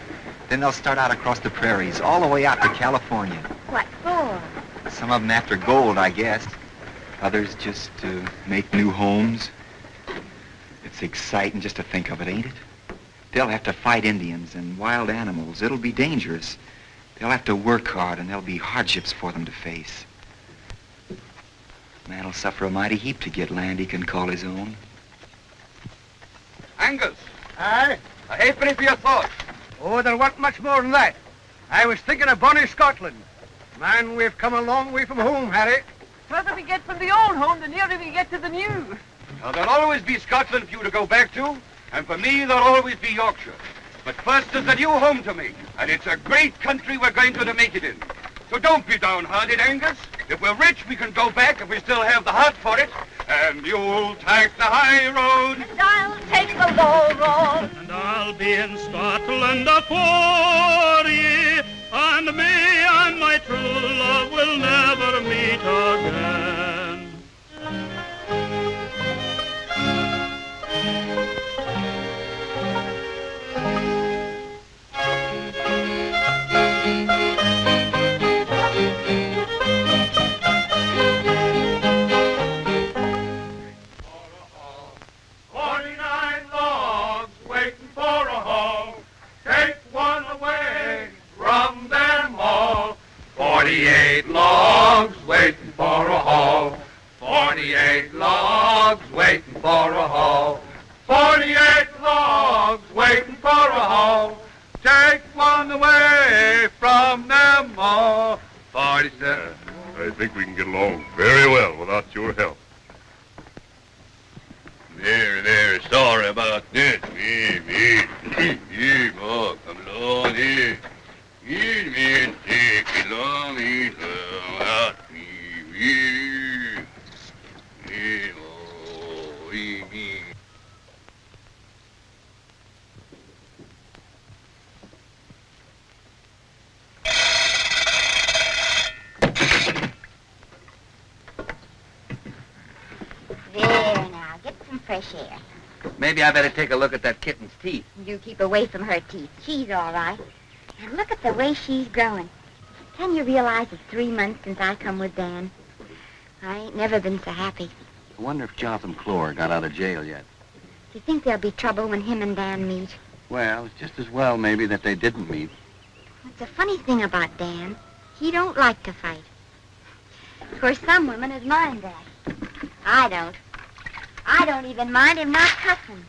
Then they'll start out across the prairies, all the way out to California. What for? Some of them after gold, I guess. Others just to make new homes. It's exciting just to think of it, ain't it? They'll have to fight Indians and wild animals. It'll be dangerous. They'll have to work hard, and there'll be hardships for them to face. Man'll suffer a mighty heap to get land he can call his own. Angus, Aye? a halfpenny for your thoughts. Oh, there wasn't much more than that. I was thinking of bonny Scotland. Man, we've come a long way from home, Harry. The further we get from the old home, the nearer we get to the new. Now, there'll always be Scotland for you to go back to, and for me, there'll always be Yorkshire. But first is the new home to me, and it's a great country we're going to make it in. So don't be downhearted, Angus. If we're rich, we can go back if we still have the heart for it. And you'll take the high road. And I'll take the low road. And I'll be in Scotland afore ye, and me and my true love will never meet again. Logs waiting for a haul. 48 logs waiting for a haul. 48 logs waiting for a haul. Take one away from them all. 47. I think we can get along very well without your help. There, sorry about this. Me, oh, come along here. Man, take it long, out me, oh, me. There now, get some fresh air. Maybe I better take a look at that kitten's teeth. You keep away from her teeth. She's all right. And look at the way she's growing. Can you realize it's 3 months since I come with Dan? I ain't never been so happy. I wonder if Jotham Clore got out of jail yet. Do you think there'll be trouble when him and Dan meet? Well, it's just as well, maybe, that they didn't meet. It's a funny thing about Dan. He don't like to fight. Of course, some women would mind that. I don't. I don't even mind him not cussing.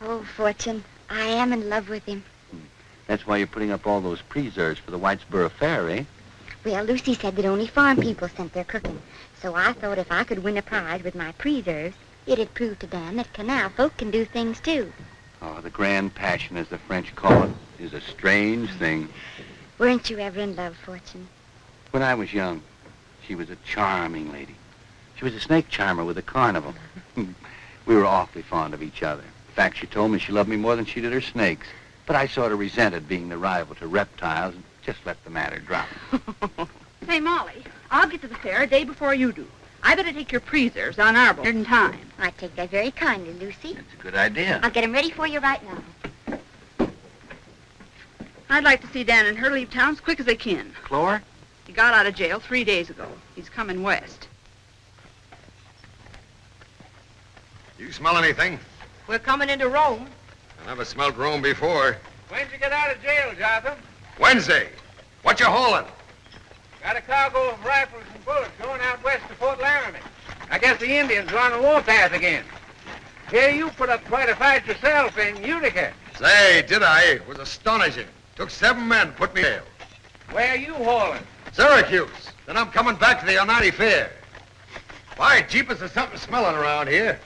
Oh, Fortune, I am in love with him. That's why you're putting up all those preserves for the Whitesboro Fair, eh? Well, Lucy said that only farm people sent their cooking. So I thought if I could win a prize with my preserves, it'd prove to Dan that canal folk can do things too. Oh, the grand passion, as the French call it, is a strange thing. Weren't you ever in love, Fortune? When I was young, she was a charming lady. She was a snake charmer with a carnival. We were awfully fond of each other. In fact, she told me she loved me more than she did her snakes. But I sort of resented being the rival to reptiles and just let the matter drop. Say, Molly, I'll get to the fair a day before you do. I better take your preserves on our boat in time. I take that very kindly, Lucy. It's a good idea. I'll get 'em ready for you right now. I'd like to see Dan and her leave town as quick as they can. Clore? He got out of jail 3 days ago. He's coming west. You smell anything? We're coming into Rome. I never smelled Rome before. When'd you get out of jail, Jotham? Wednesday. What you hauling? Got a cargo of rifles and bullets going out west to Fort Laramie. I guess the Indians are on the warpath again. Here you put up quite a fight yourself in Utica. Say, did I? It was astonishing. Took 7 men, put me in jail. Where are you hauling? Syracuse. Then I'm coming back to the Onati Fair. Why, jeepers, there's something smelling around here.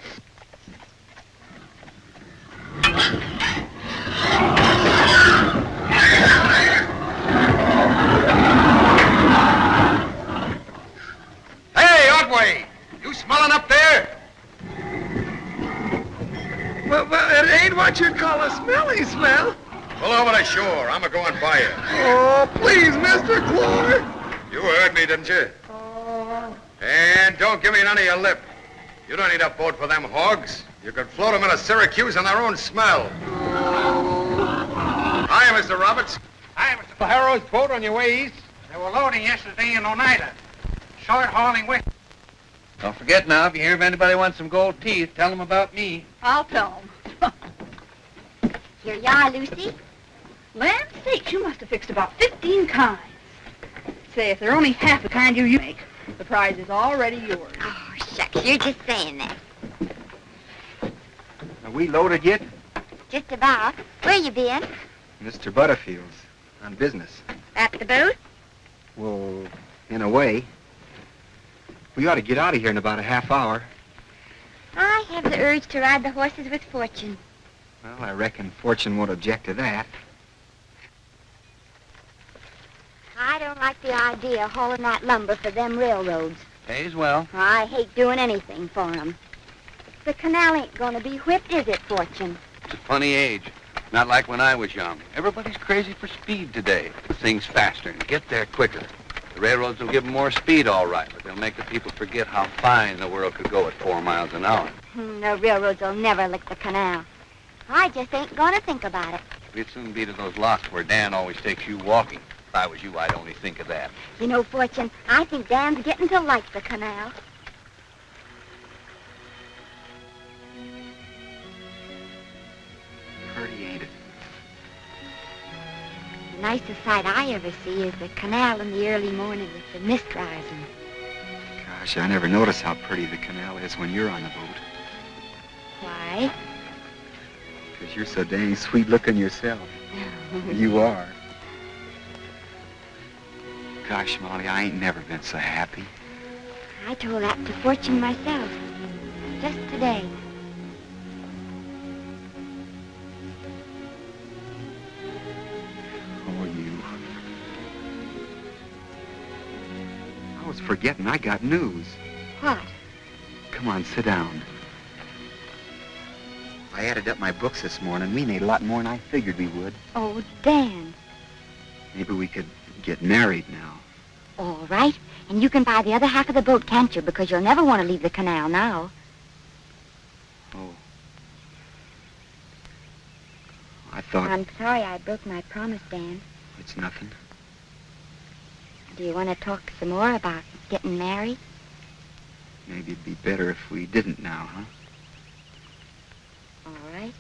Hey, Otway! You smelling up there? Well, it ain't what you'd call a smelly smell. Pull over to shore. I'm a-going by you. Oh, please, Mr. Clore. You heard me, didn't you? And don't give me none of your lip. You don't need a boat for them hogs. You could float them into Syracuse on their own smell. Hi, Mr. Roberts. Hi, Mr. Harrow's boat on your way east. They were loading yesterday in Oneida. Short hauling west. Don't forget now, if you hear of anybody wants some gold teeth, tell them about me. I'll tell them. Here you are, Lucy. Land sakes, you must have fixed about 15 kinds. Say, if they're only half the kind you make, the prize is already yours. Oh, shucks, you're just saying that. Are we loaded yet? Just about. Where you been? Mr. Butterfield's on business. At the boat? Well, in a way. We ought to get out of here in about a half hour. I have the urge to ride the horses with Fortune. Well, I reckon Fortune won't object to that. I don't like the idea of hauling that lumber for them railroads. Pays well. I hate doing anything for 'em. The canal ain't gonna be whipped, is it, Fortune? It's a funny age. Not like when I was young. Everybody's crazy for speed today. Things faster and get there quicker. The railroads will give them more speed, all right, but they'll make the people forget how fine the world could go at 4 miles an hour. The railroads will never lick the canal. I just ain't gonna think about it. We'd soon be to those lots where Dan always takes you walking. If I was you, I'd only think of that. You know, Fortune, I think Dan's getting to like the canal. Pretty, ain't it? The nicest sight I ever see is the canal in the early morning with the mist rising. Gosh, I never notice how pretty the canal is when you're on the boat. Why? Because you're so dang sweet-looking yourself. You are. Gosh, Molly, I ain't never been so happy. I told that to Fortune myself. Just today. Oh, you. I was forgetting I got news. What? Come on, sit down. I added up my books this morning. We made a lot more than I figured we would. Oh, Dan. Maybe we could get married now. All right. And you can buy the other half of the boat, can't you? Because you'll never want to leave the canal now. Oh. I thought... I'm sorry I broke my promise, Dan. It's nothing. Do you want to talk some more about getting married? Maybe it'd be better if we didn't now, huh? All right.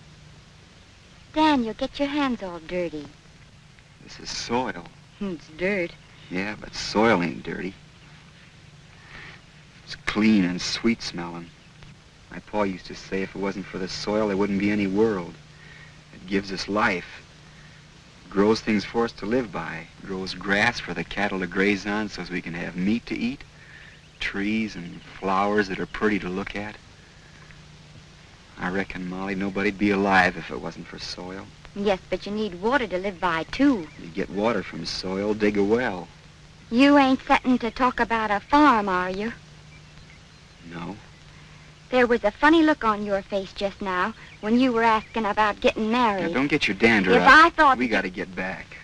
Dan, you'll get your hands all dirty. This is soil. It's dirt. Yeah, but soil ain't dirty. It's clean and sweet smelling. My pa used to say if it wasn't for the soil, there wouldn't be any world. It gives us life. It grows things for us to live by. It grows grass for the cattle to graze on so as we can have meat to eat. Trees and flowers that are pretty to look at. I reckon, Molly, nobody'd be alive if it wasn't for soil. Yes, but you need water to live by, too. You get water from soil, dig a well. You ain't setting to talk about a farm, are you? No. There was a funny look on your face just now when you were asking about getting married. Now, don't get your dander If up. I thought we got to get back.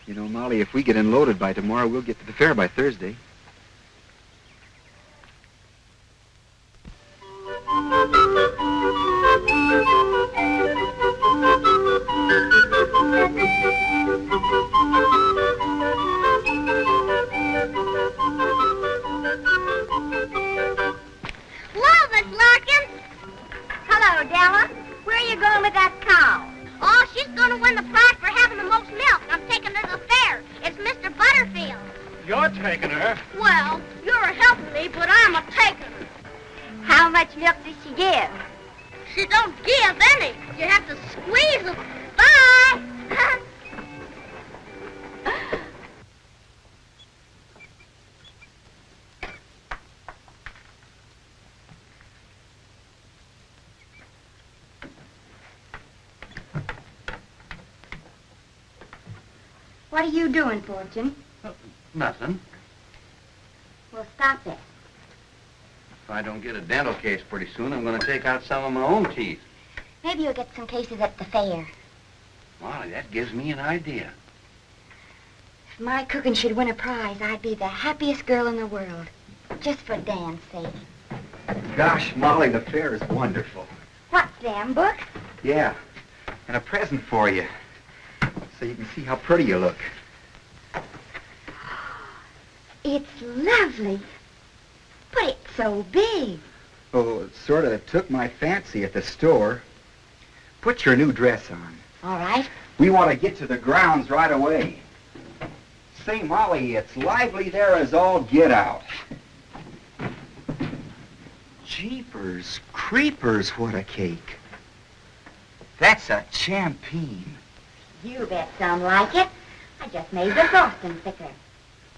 You know, Molly, if we get unloaded by tomorrow, we'll get to the fair by Thursday. Hello, Della. Where are you going with that cow? Oh, she's going to win the prize for having the most milk. I'm taking her to the fair. It's Mr. Butterfield. You're taking her? Well, you're helping me, but I'm a-taking her. How much milk does she give? She don't give any. You have to squeeze them. Bye. What are you doing, Fortune? Nothing. Well, stop it. If I don't get a dental case pretty soon, I'm going to take out some of my own teeth. Maybe you'll get some cases at the fair. Molly, that gives me an idea. If my cooking should win a prize, I'd be the happiest girl in the world. Just for Dan's sake. Gosh, Molly, the fair is wonderful. What, Dan, books? Yeah, and a present for you. So you can see how pretty you look. It's lovely. But it's so big. Oh, it sort of took my fancy at the store. Put your new dress on. All right. We want to get to the grounds right away. Say, Molly, it's lively there as all get out. Jeepers creepers, what a cake. That's a champagne. You bet some like it. I just made the frosting thicker.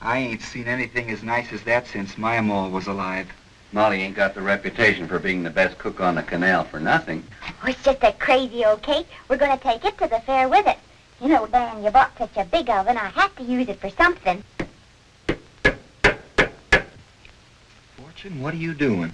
I ain't seen anything as nice as that since my ma was alive. Molly ain't got the reputation for being the best cook on the canal for nothing. Oh, it's just a crazy old cake. We're going to take it to the fair with it. You know, Dan, you bought such a big oven, I have to use it for something. Fortune, what are you doing?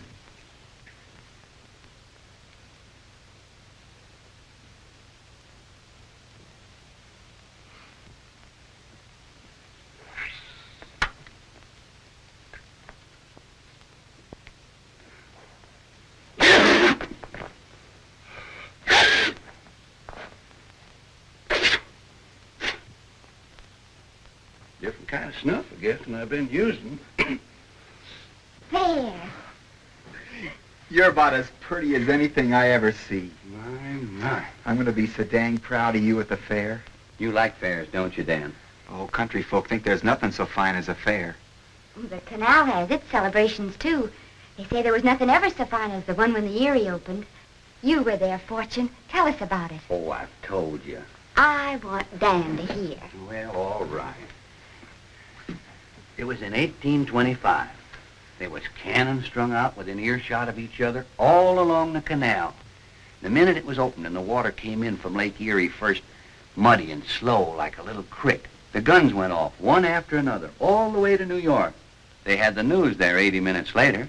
Different kind of snuff, I guess, than I've been using. There. You're about as pretty as anything I ever see. My. I'm going to be so dang proud of you at the fair. You like fairs, don't you, Dan? Oh, country folk think there's nothing so fine as a fair. The canal has its celebrations, too. They say there was nothing ever so fine as the one when the Erie opened. You were there, Fortune. Tell us about it. Oh, I've told you. I want Dan to hear. Well, all right. It was in 1825. There was cannon strung out within earshot of each other all along the canal. The minute it was opened and the water came in from Lake Erie, first muddy and slow like a little creek, the guns went off one after another all the way to New York. They had the news there 80 minutes later.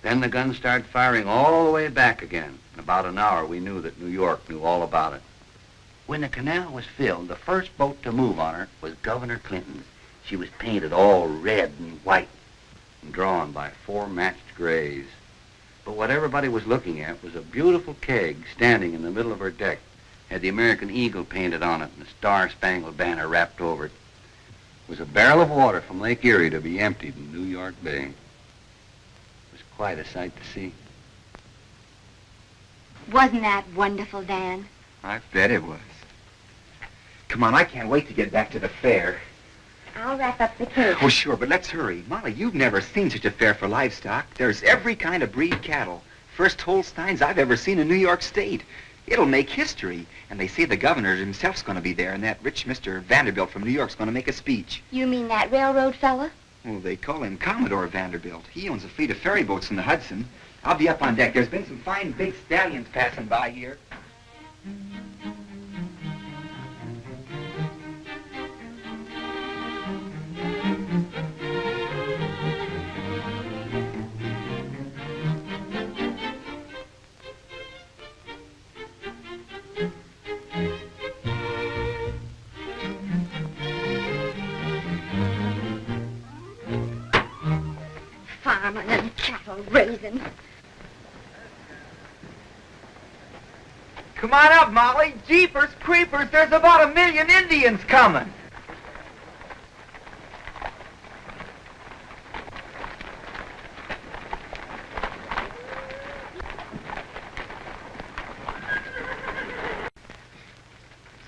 Then the guns started firing all the way back again. In about an hour, we knew that New York knew all about it. When the canal was filled, the first boat to move on her was Governor Clinton's. She was painted all red and white and drawn by 4 matched grays. But what everybody was looking at was a beautiful keg standing in the middle of her deck. Had the American eagle painted on it and the Star-Spangled Banner wrapped over it. It was a barrel of water from Lake Erie to be emptied in New York Bay. It was quite a sight to see. Wasn't that wonderful, Dan? I bet it was. Come on, I can't wait to get back to the fair. I'll wrap up the cake. Oh, sure, but let's hurry. Molly, you've never seen such a fair for livestock. There's every kind of breed cattle. First Holsteins I've ever seen in New York State. It'll make history. And they say the governor himself's going to be there, and that rich Mr. Vanderbilt from New York's going to make a speech. You mean that railroad fella? Well, they call him Commodore Vanderbilt. He owns a fleet of ferry boats in the Hudson. I'll be up on deck. There's been some fine big stallions passing by here. Farming and cattle raising. Come on up, Molly. Jeepers, creepers, there's about 1 million Indians coming.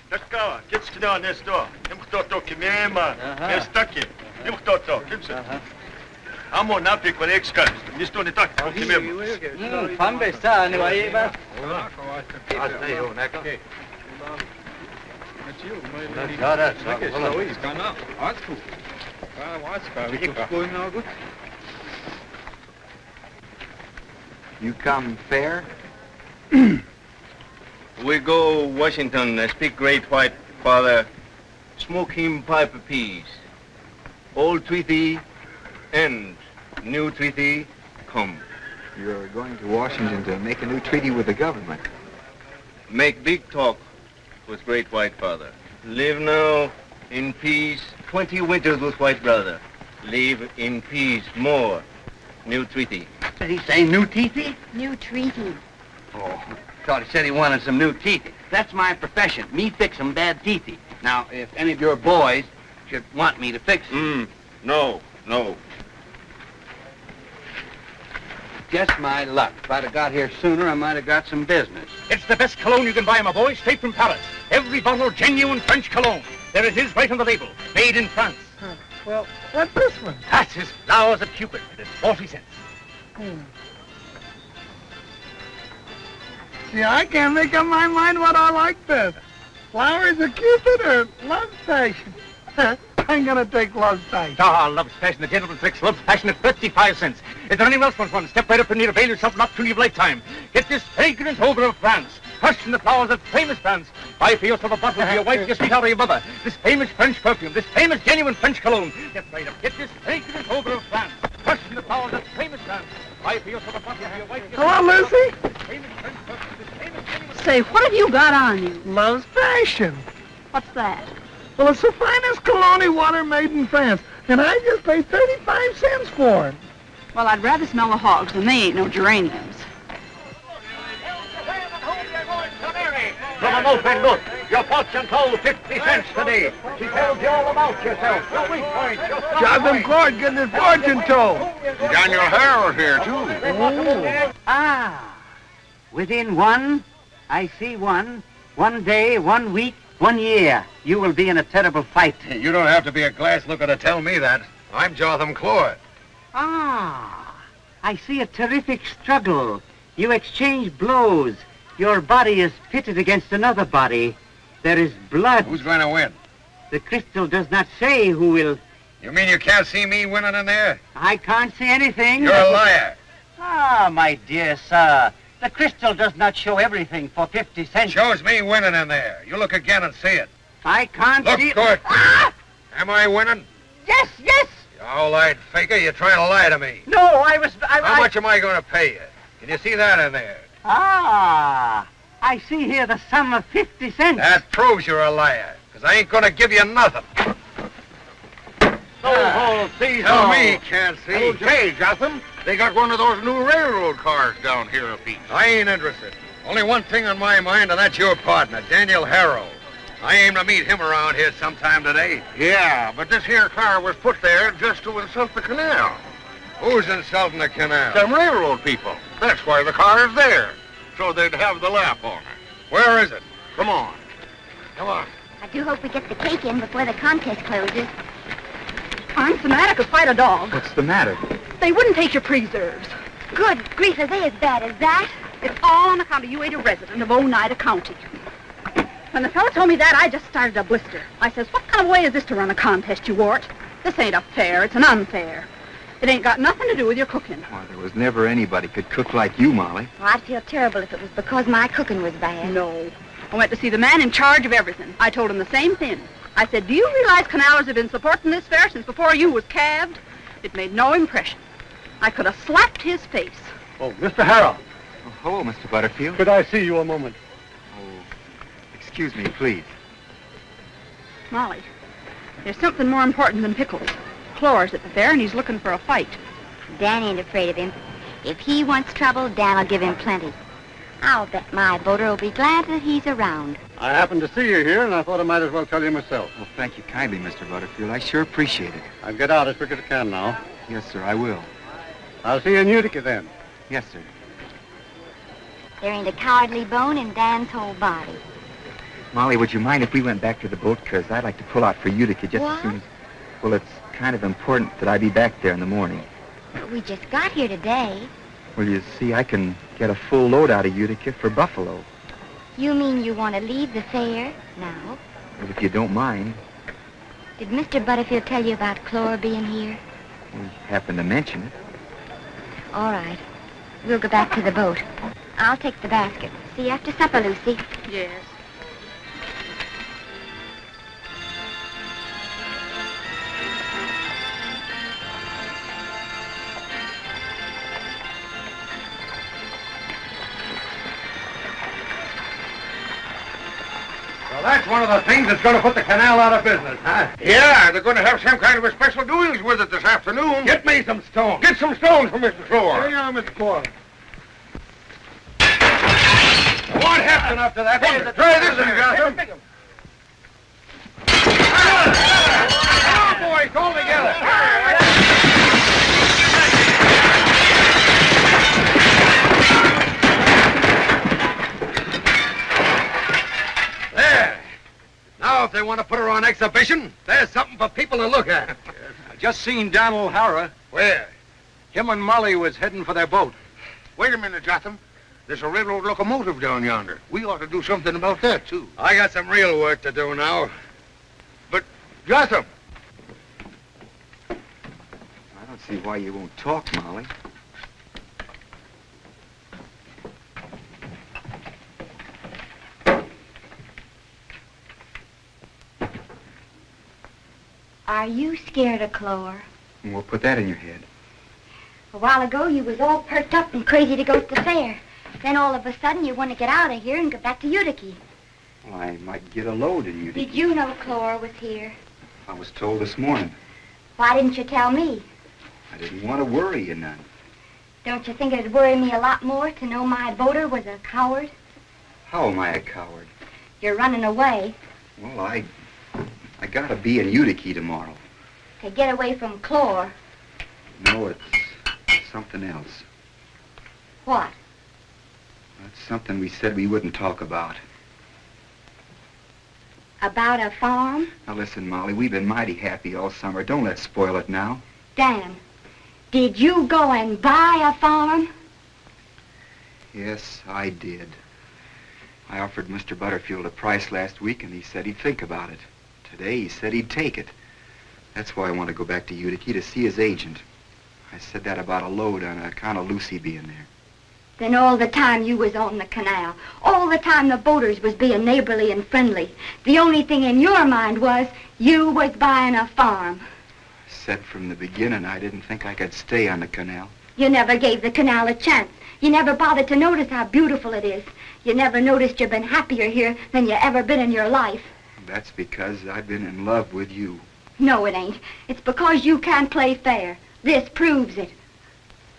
Така, кец кидал не сто. Им кто-то кемема, не стаки. Им кто-то, кимсе. Амо напи колекска, не сто не так, кемема. Fan besta, ni var ba? You come fair? We go Washington, speak great white father, smoke him pipe of peace. Old treaty end, new treaty come. You're going to Washington to make a new treaty with the government. Make big talk with great white father. Live now in peace, 20 winters with white brother. Live in peace more. New treaty. Did he say new teethy? New treaty. Oh, thought he said he wanted some new teeth. That's my profession. Me fix 'em bad teethy. Now, if any of your boys should want me to fix them. No. Just my luck. If I'd have got here sooner, I might have got some business. It's the best cologne you can buy, my boy, straight from Paris. Every bottle genuine French cologne. There it is right on the label. Made in France. Well, what's this one? That's his flowers of Cupid. It's 40 cents. Yeah, I can't make up my mind what I like best. Flowers of Cupid or Love's Passion? I'm gonna take Love's Passion. Ah, Love's Passion, the gentleman's fix. Love's Passion at 55 cents. If there anyone else wants one, step right up and you'll avail yourself an opportunity of a lifetime. Get this fragrant odor of France. Crushed from the flowers of famous France. Buy for yourself a bottle for your wife, your sweetheart, or your mother. This famous French perfume, this famous genuine French cologne. Step right up. Get this fragrant odor of France. Crushed from the flowers of famous France. Buy for yourself a bottle for your wife, your Hello, Lucy. This famous French perfume, this famous genuine... Say, what have you got on you? Love's Passion. What's that? Well, it's the finest cologne water made in France, and I just paid 35 cents for it. Well, I'd rather smell the hogs, and they ain't no geraniums. From an open look, your fortune told 50 cents today. She tells you all about yourself, your weak points, your strong Jonathan points. Clark getting his fortune told. Daniel Harold here, too. Ah, within I see one day, 1 week, 1 year, you will be in a terrible fight. You don't have to be a glass looker to tell me that. I'm Jotham Claude. Ah, I see a terrific struggle. You exchange blows. Your body is pitted against another body. There is blood. Who's going to win? The crystal does not say who will... You mean you can't see me winning in there? I can't see anything. You're a liar. Ah, my dear sir, the crystal does not show everything for 50 cents. Shows me winning in there. You look again and see it. I can't Look see... good. Ah! Am I winning? Yes, yes! You all-eyed faker, you're trying to lie to me. No, I was... How much am I going to pay you? Can you see that in there? Ah, I see here the sum of 50 cents. That proves you're a liar, because I ain't going to give you nothing. Tell me you can't see. Hey, Jotham, they got one of those new railroad cars down here apiece. I ain't interested. Only one thing on my mind, and that's your partner, Daniel Harold. I aim to meet him around here sometime today. Yeah, but this here car was put there just to insult the canal. Who's insulting the canal? Them railroad people. That's why the car is there, so they'd have the laugh on it. Where is it? Come on. Come on. I do hope we get the cake in before the contest closes. I'm fanatic as fight a dog. What's the matter? They wouldn't take your preserves. Good grief, are they as bad as that? It's all on account of you ain't a resident of Oneida County. When the fellow told me that, I just started a blister. I says, what kind of way is this to run a contest, you wart? This ain't a fair, it's an unfair. It ain't got nothing to do with your cooking. Why, there was never anybody could cook like you, Molly. Well, I'd feel terrible if it was because my cooking was bad. No. I went to see the man in charge of everything. I told him the same thing. I said, do you realize canalers have been supporting this fair since before you was calved? It made no impression. I could have slapped his face. Oh, Mr. Harold. Oh, hello, Mr. Butterfield. Could I see you a moment? Oh, excuse me, please. Molly, there's something more important than pickles. Clora's at the fair, and he's looking for a fight. Dan ain't afraid of him. If he wants trouble, Dan'll give him plenty. I'll bet my voter will be glad that he's around. I happened to see you here, and I thought I might as well tell you myself. Well, thank you kindly, Mr. Butterfield. I sure appreciate it. I'll get out as quick as I can now. Yes, sir, I will. I'll see you in Utica then. Yes, sir. There ain't a cowardly bone in Dan's whole body. Molly, would you mind if we went back to the boat? Because I'd like to pull out for Utica just What? as soon as... Well, it's kind of important that I be back there in the morning. But we just got here today. Well, you see, I can get a full load out of Utica for Buffalo. You mean you want to leave the fair now? But if you don't mind, Did Mr. Butterfield tell you about Clora being here? we happened to mention it. All right. We'll go back to the boat. I'll take the basket. See you after supper, Lucy. Yes. Well, that's one of the things that's going to put the canal out of business, huh? Yeah, they're going to have some kind of a special doings with it this afternoon. Get me some stones. Get some stones from Mr. Floor. Hang on, Mr. Clark. One half enough to that. Try this one, Jotham. Come on, boys, all together. There. Now, if they want to put her on exhibition, there's something for people to look at. I just seen Don O'Hara. Where? Him and Molly was heading for their boat. Wait a minute, Jotham. There's a railroad locomotive down yonder. We ought to do something about that, too. I got some real work to do now. But, Jotham, I don't see why you won't talk, Molly. Are you scared of Clore? We'll put that in your head. A while ago, you was all perked up and crazy to go to the fair. Then all of a sudden, you want to get out of here and go back to Utica. Well, I might get a load in Utica. Did you know Clore was here? I was told this morning. Why didn't you tell me? I didn't want to worry you none. Don't you think it'd worry me a lot more to know my voter was a coward? How am I a coward? You're running away. Well, I gotta be in Utica tomorrow. To get away from Clore. No, it's something else. What? That's something we said we wouldn't talk about. About a farm? Now listen, Molly, we've been mighty happy all summer. Don't let's spoil it now. Dan, did you go and buy a farm? Yes, I did. I offered Mr. Butterfield a price last week, and he said he'd think about it. Today, he said he'd take it. That's why I want to go back to Utica to see his agent. I said that about a load on account of Lucy being there. Then all the time you was on the canal, all the time the boaters was being neighborly and friendly, the only thing in your mind was you was buying a farm. I said from the beginning I didn't think I could stay on the canal. You never gave the canal a chance. You never bothered to notice how beautiful it is. You never noticed you've been happier here than you ever been in your life. That's because I've been in love with you. No, it ain't. It's because you can't play fair. This proves it.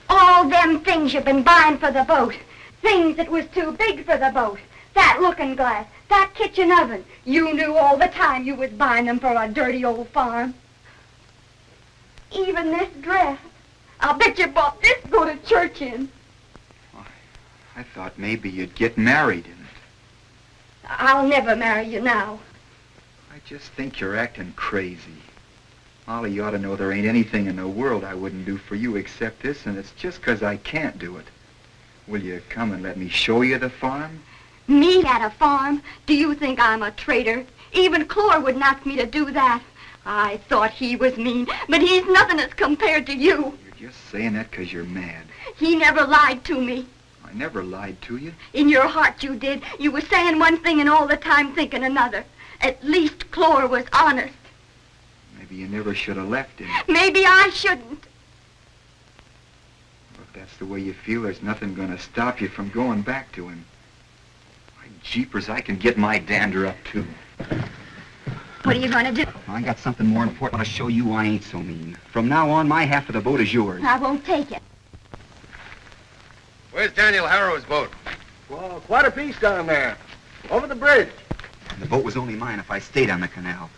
All them things you've been buying for the boat, things that was too big for the boat, that looking glass, that kitchen oven, you knew all the time you was buying them for a dirty old farm. Even this dress, I'll bet you bought this to go to church in. I thought maybe you'd get married in it. I'll never marry you now. I just think you're acting crazy. Molly, you ought to know there ain't anything in the world I wouldn't do for you except this, and it's just 'cause I can't do it. Will you come and let me show you the farm? Me at a farm? Do you think I'm a traitor? Even Clore wouldn't ask me to do that. I thought he was mean, but he's nothing as compared to you. You're just saying that 'cause you're mad. He never lied to me. I never lied to you. In your heart you did. You were saying one thing and all the time thinking another. At least Clore was honest. Maybe you never should have left him. Maybe I shouldn't. If that's the way you feel, there's nothing going to stop you from going back to him. My jeepers, I can get my dander up, too. What are you going to do? I got something more important to show you I ain't so mean. From now on, my half of the boat is yours. I won't take it. Where's Daniel Harrow's boat? Well, quite a piece down there. Over the bridge. The boat was only mine if I stayed on the canal.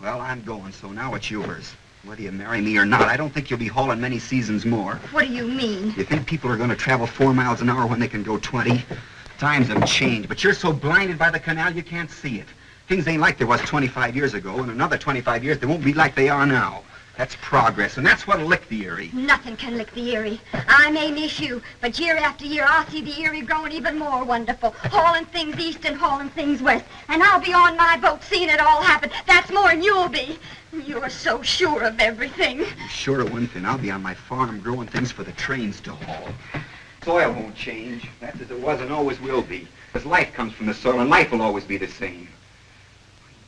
Well, I'm going, so now it's yours. Whether you marry me or not, I don't think you'll be hauling many seasons more. What do you mean? You think people are going to travel 4 miles an hour when they can go 20? Times have changed, but you're so blinded by the canal you can't see it. Things ain't like there was 25 years ago. In another 25 years, they won't be like they are now. That's progress, and that's what'll lick the Erie. Nothing can lick the Erie. I may miss you, but year after year I'll see the Erie growing even more wonderful, hauling things east and hauling things west. And I'll be on my boat seeing it all happen. That's more than you'll be. You're so sure of everything. I'm sure of one thing. I'll be on my farm growing things for the trains to haul. Soil won't change. That's as it was and always will be. Because life comes from the soil, and life will always be the same.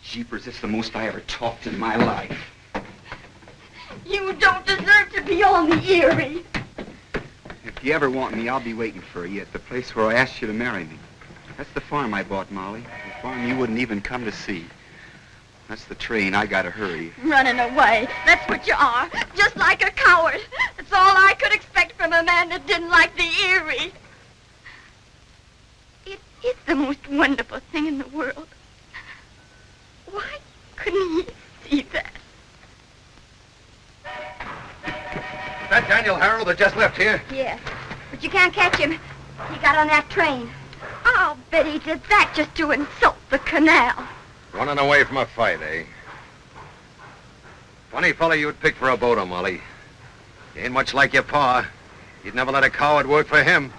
Jeepers, it's the most I ever talked in my life. You don't deserve to be on the Erie. If you ever want me, I'll be waiting for you at the place where I asked you to marry me. That's the farm I bought, Molly. The farm you wouldn't even come to see. That's the train. I gotta hurry. Running away. That's what you are. Just like a coward. That's all I could expect from a man that didn't like the Erie. It is the most wonderful thing in the world. Why couldn't he see that? Is that Daniel Harrow that just left here? Yes, but you can't catch him. He got on that train. I'll bet he did that just to insult the canal. Running away from a fight, eh? Funny fella you'd pick for a boater, Molly. You ain't much like your pa. You'd never let a coward work for him.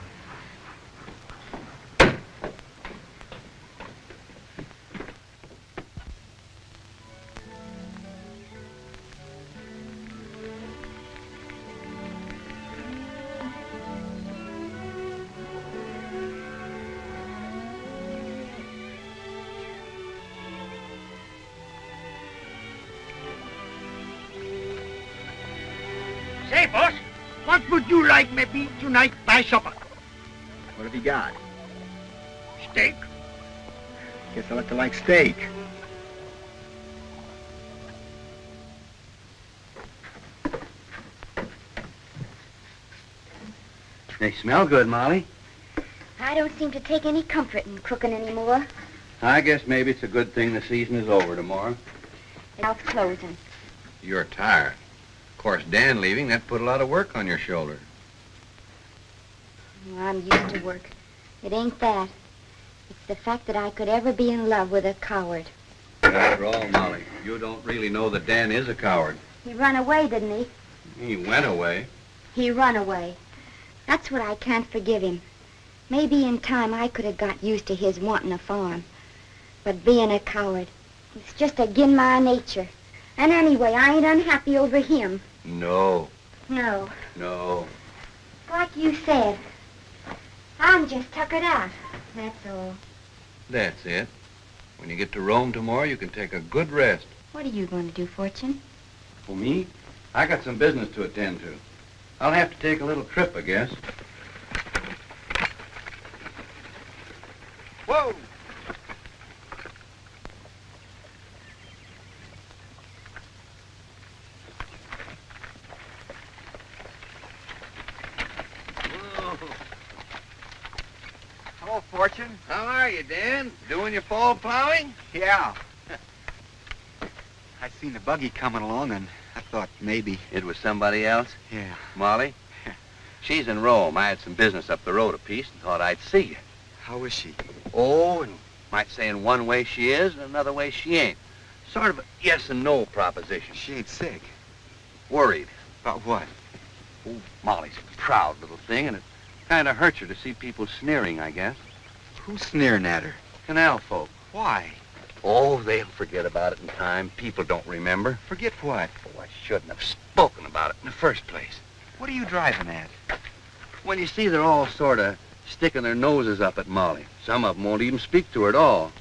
Say, boss, what would you like maybe tonight by supper? What have you got? Steak? Guess I'll have to like steak. They smell good, Molly. I don't seem to take any comfort in cooking anymore. I guess maybe it's a good thing the season is over tomorrow. Now it's closing. You're tired. Of course, Dan leaving, that put a lot of work on your shoulder. Well, I'm used to work. It ain't that. It's the fact that I could ever be in love with a coward. After all, Molly, you don't really know that Dan is a coward. He run away, didn't he? He went away. He run away. That's what I can't forgive him. Maybe in time I could have got used to his wanting a farm. But being a coward, it's just agin my nature. And anyway, I ain't unhappy over him. No. No. No. Like you said, I'm just tuckered out. That's all. That's it. When you get to Rome tomorrow, you can take a good rest. What are you going to do, Fortune? For me, I got some business to attend to. I'll have to take a little trip, I guess. Whoa! Hello, Fortune. How are you, Dan? Doing your fall plowing? Yeah. I seen the buggy coming along, and I thought maybe... It was somebody else? Yeah. Molly? She's in Rome. I had some business up the road a piece and thought I'd see you. How is she? Oh, and might say in one way she is, and another way she ain't. Sort of a yes and no proposition. She ain't sick. Worried. About what? Oh, Molly's a proud little thing, and it kind of hurts her to see people sneering, I guess. Who's sneering at her? Canal folk. Why? Oh, they'll forget about it in time. People don't remember. Forget what? Oh, I shouldn't have spoken about it in the first place. What are you driving at? Well, you see, they're all sort of sticking their noses up at Molly. Some of them won't even speak to her at all.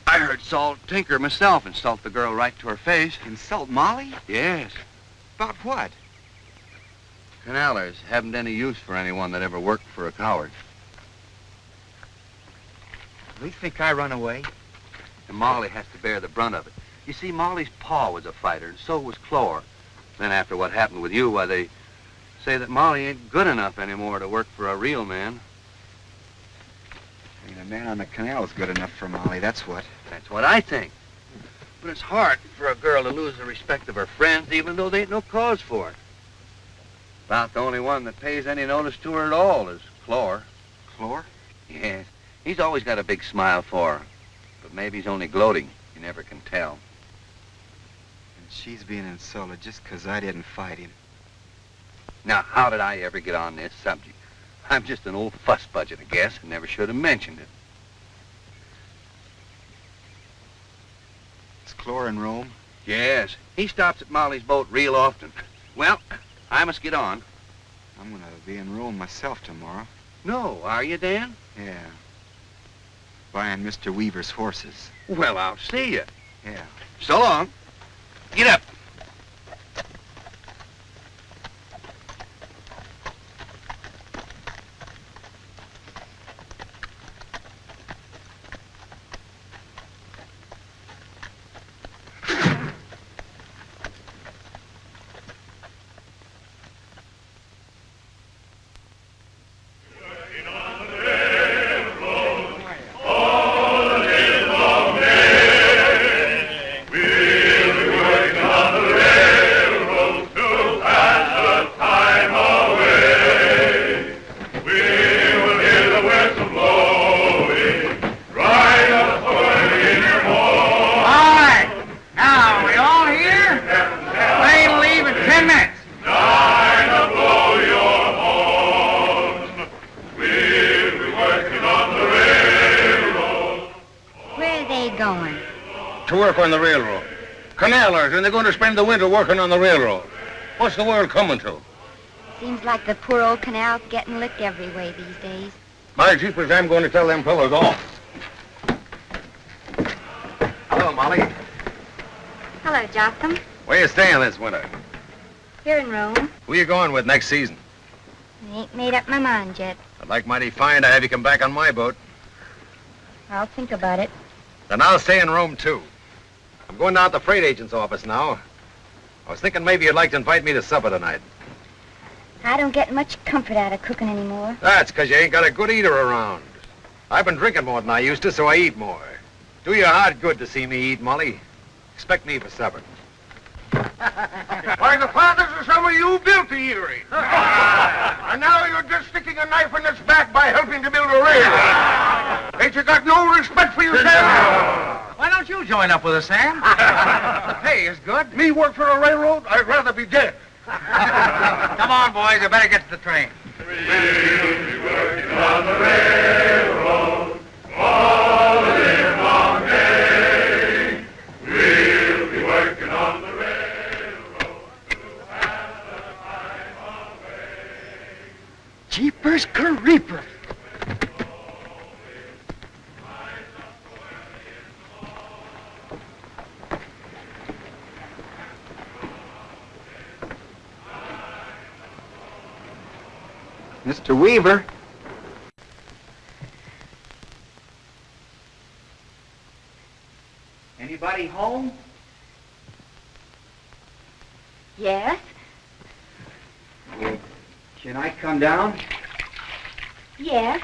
I heard Salt Tinker myself insult the girl right to her face. Insult Molly? Yes. About what? Canalers haven't any use for anyone that ever worked for a coward. They think I run away? And Molly has to bear the brunt of it. You see, Molly's pa was a fighter, and so was Clore. Then after what happened with you, why, they say that Molly ain't good enough anymore to work for a real man. I mean, a man on the canal is good enough for Molly, that's what. That's what I think. But it's hard for a girl to lose the respect of her friends, even though there ain't no cause for it. About the only one that pays any notice to her at all is Clore. Clore? Yes. He's always got a big smile for her. But maybe he's only gloating. You never can tell. And she's being insulted just 'cause I didn't fight him. Now, how did I ever get on this subject? I'm just an old fuss budget, I guess, and never should have mentioned it. Is Clore in Rome? Yes. He stops at Molly's boat real often. Well, I must get on. I'm gonna be in Rome myself tomorrow. No, are you, Dan? Yeah. Buying Mr. Weaver's horses. Well, I'll see you. Yeah. So long. Get up. On the railroad. Canalers, and they're going to spend the winter working on the railroad. What's the world coming to? Seems like the poor old canal's getting licked every way these days. My jeepers, I'm going to tell them fellows off. Hello, Molly. Hello, Jotham. Where you staying this winter? Here in Rome. Who you going with next season? I ain't made up my mind yet. I'd like mighty fine to have you come back on my boat. I'll think about it. Then I'll stay in Rome, too. I'm going down to the freight agent's office now. I was thinking maybe you'd like to invite me to supper tonight. I don't get much comfort out of cooking anymore. That's because you ain't got a good eater around. I've been drinking more than I used to, so I eat more. Do your heart good to see me eat, Molly. Expect me for supper. Why, the fathers of some of you built the eatery. And now you're just sticking a knife in its back by helping to build a railroad. Ain't you got no respect for yourself? Why don't you join up with us, Sam? The pay is good. Me work for a railroad? I'd rather be dead. Come on, boys. You better get to the train. We'll be working on the railroad all the livelong day. We'll be working on the railroad to have the time away. Jeepers creepers. Mr. Weaver. Anybody home? Yes? Well, can I come down? Yes.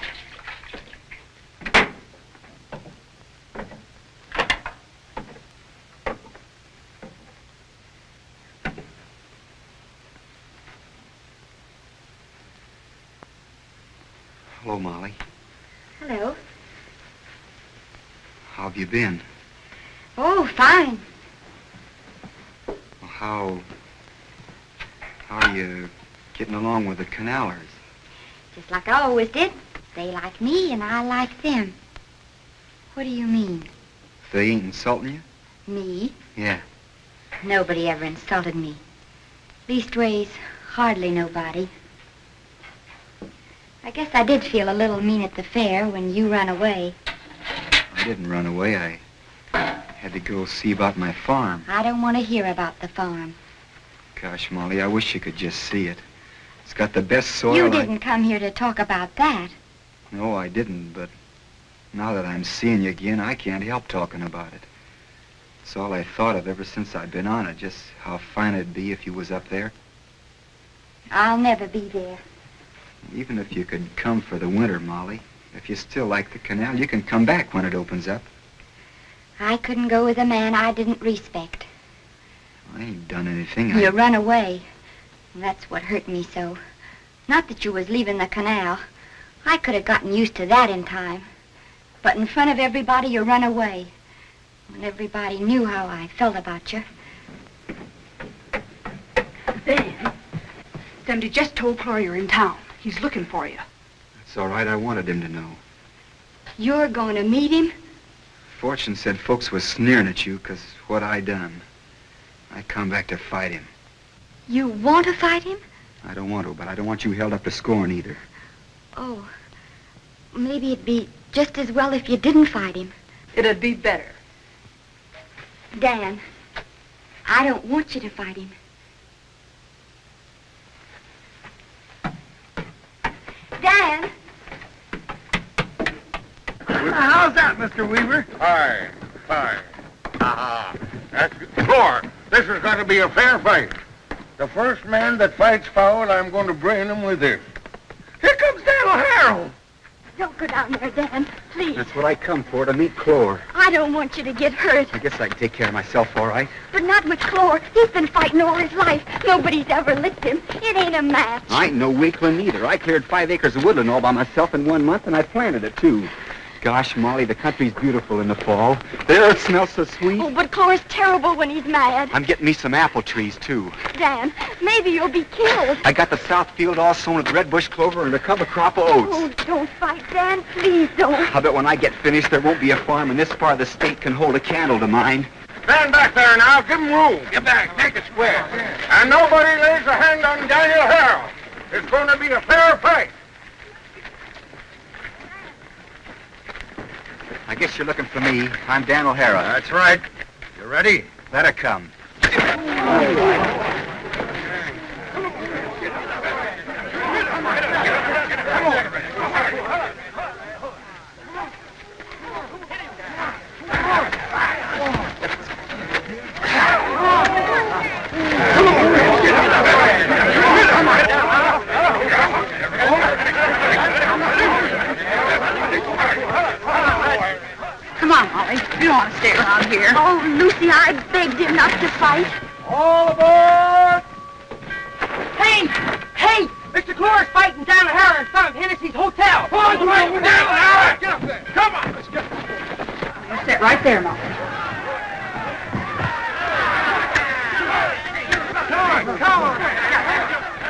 Hello, Molly. Hello. How have you been? Oh, fine. Well, how are you getting along with the Canalers? Just like I always did. They like me and I like them. What do you mean? They ain't insulting you? Me? Yeah. Nobody ever insulted me. Leastways, hardly nobody. I guess I did feel a little mean at the fair when you run away. I didn't run away. I had to go see about my farm. I don't want to hear about the farm. Gosh, Molly, I wish you could just see it. It's got the best soil. You didn't come here to talk about that. No, I didn't, but now that I'm seeing you again, I can't help talking about it. It's all I thought of ever since I've been on it, just how fine it'd be if you was up there. I'll never be there. Even if you could come for the winter, Molly, if you still like the canal, you can come back when it opens up. I couldn't go with a man I didn't respect. I ain't done anything. You run away. And that's what hurt me so. Not that you was leaving the canal. I could have gotten used to that in time. But in front of everybody, you run away. When everybody knew how I felt about you. Dan. Somebody just told Clore you're in town. He's looking for you. That's all right. I wanted him to know. You're going to meet him? Fortune said folks was sneering at you because what I done. I come back to fight him. You want to fight him? I don't want to, but I don't want you held up to scorn either. Oh, maybe it'd be just as well if you didn't fight him. It'd be better. Dan, I don't want you to fight him. Dan! How's that, Mr. Weaver? Fine, fine. Ah, that's good. Clore, this is going to be a fair fight. The first man that fights foul, I'm going to brain him with this. Here comes Dan O'Hara. Don't go down there, Dan. Please. That's what I come for, to meet Clore. I don't want you to get hurt. I guess I can take care of myself all right. But not with Clore. He's been fighting all his life. Nobody's ever licked him. It ain't a match. I ain't no weakling either. I cleared 5 acres of woodland all by myself in 1 month, and I planted it, too. Gosh, Molly, the country's beautiful in the fall. The earth smells so sweet. Oh, but Clore's terrible when he's mad. I'm getting me some apple trees, too. Dan, maybe you'll be killed. I got the south field all sown with red bush clover and a cover crop of oats. Oh, don't fight, Dan. Please don't. I bet when I get finished, there won't be a farm in this part of the state can hold a candle to mine. Stand back there now. Give him room. Get back. Make it square. And nobody lays a hand on Daniel O'Hara. It's going to be a fair fight. I guess you're looking for me. I'm Dan O'Hara. That's right. You ready? Let her come. here. Oh, Lucy, I begged him not to fight. All aboard! Hey! Hey! Mr. Clore's fighting down here in front of Hennessy's hotel. Come on, down! Get up there! Come on, let's get. You sit right there, Mom. Come on!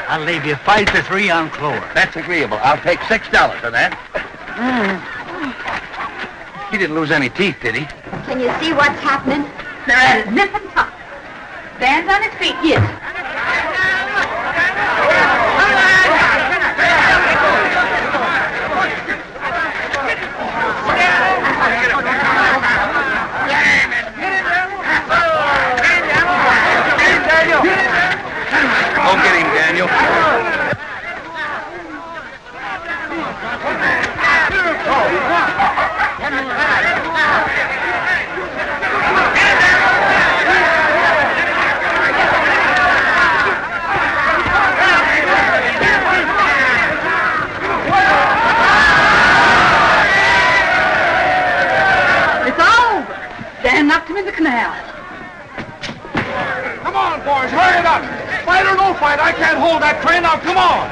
I'll leave you 5-3 on Clore. That's agreeable. I'll take $6 for that. He didn't lose any teeth, did he? Can you see what's happening? They're at his nip and tuck. Stands on his feet, yes. Go get him, Daniel. It's all over. Dan knocked him in the canal. Come on, boys, hurry it up! Fight or no fight, I can't hold that train. Now, come on!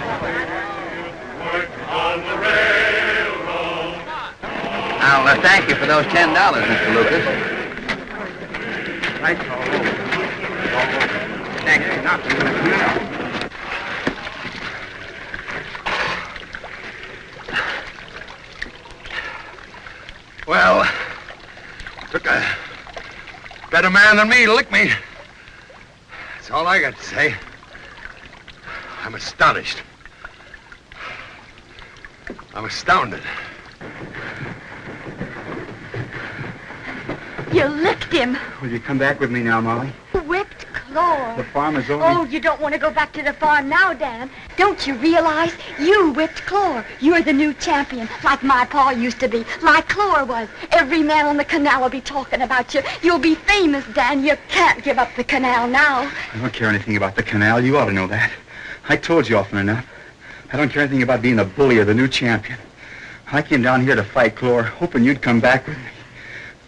I'll thank you for those $10, Mr. Lucas. Right, thank you. Well, took a better man than me to lick me. That's all I got to say. I'm astonished. I'm astounded. You licked him. Will you come back with me now, Molly? Whipped Clore. The farm is over. Oh, you don't want to go back to the farm now, Dan. Don't you realize you whipped Clore? You're the new champion, like my pa used to be, like Clore was. Every man on the canal will be talking about you. You'll be famous, Dan. You can't give up the canal now. I don't care anything about the canal. You ought to know that. I told you often enough. I don't care anything about being the bully or the new champion. I came down here to fight Clore, hoping you'd come back with me.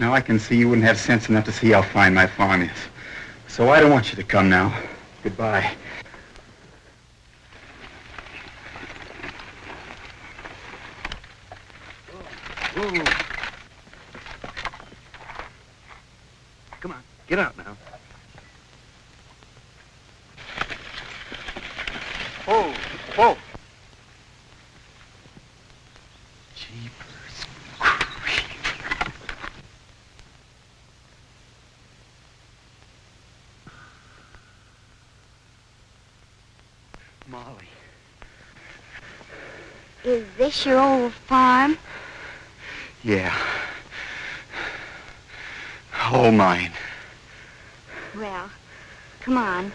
Now I can see you wouldn't have sense enough to see how fine my farm is. So I don't want you to come now. Goodbye. Ooh. Come on, get out now. Oh, oh. Molly. Is this your old farm? Yeah. All mine. Well, come on.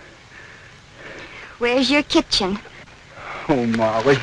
Where's your kitchen? Oh, Molly.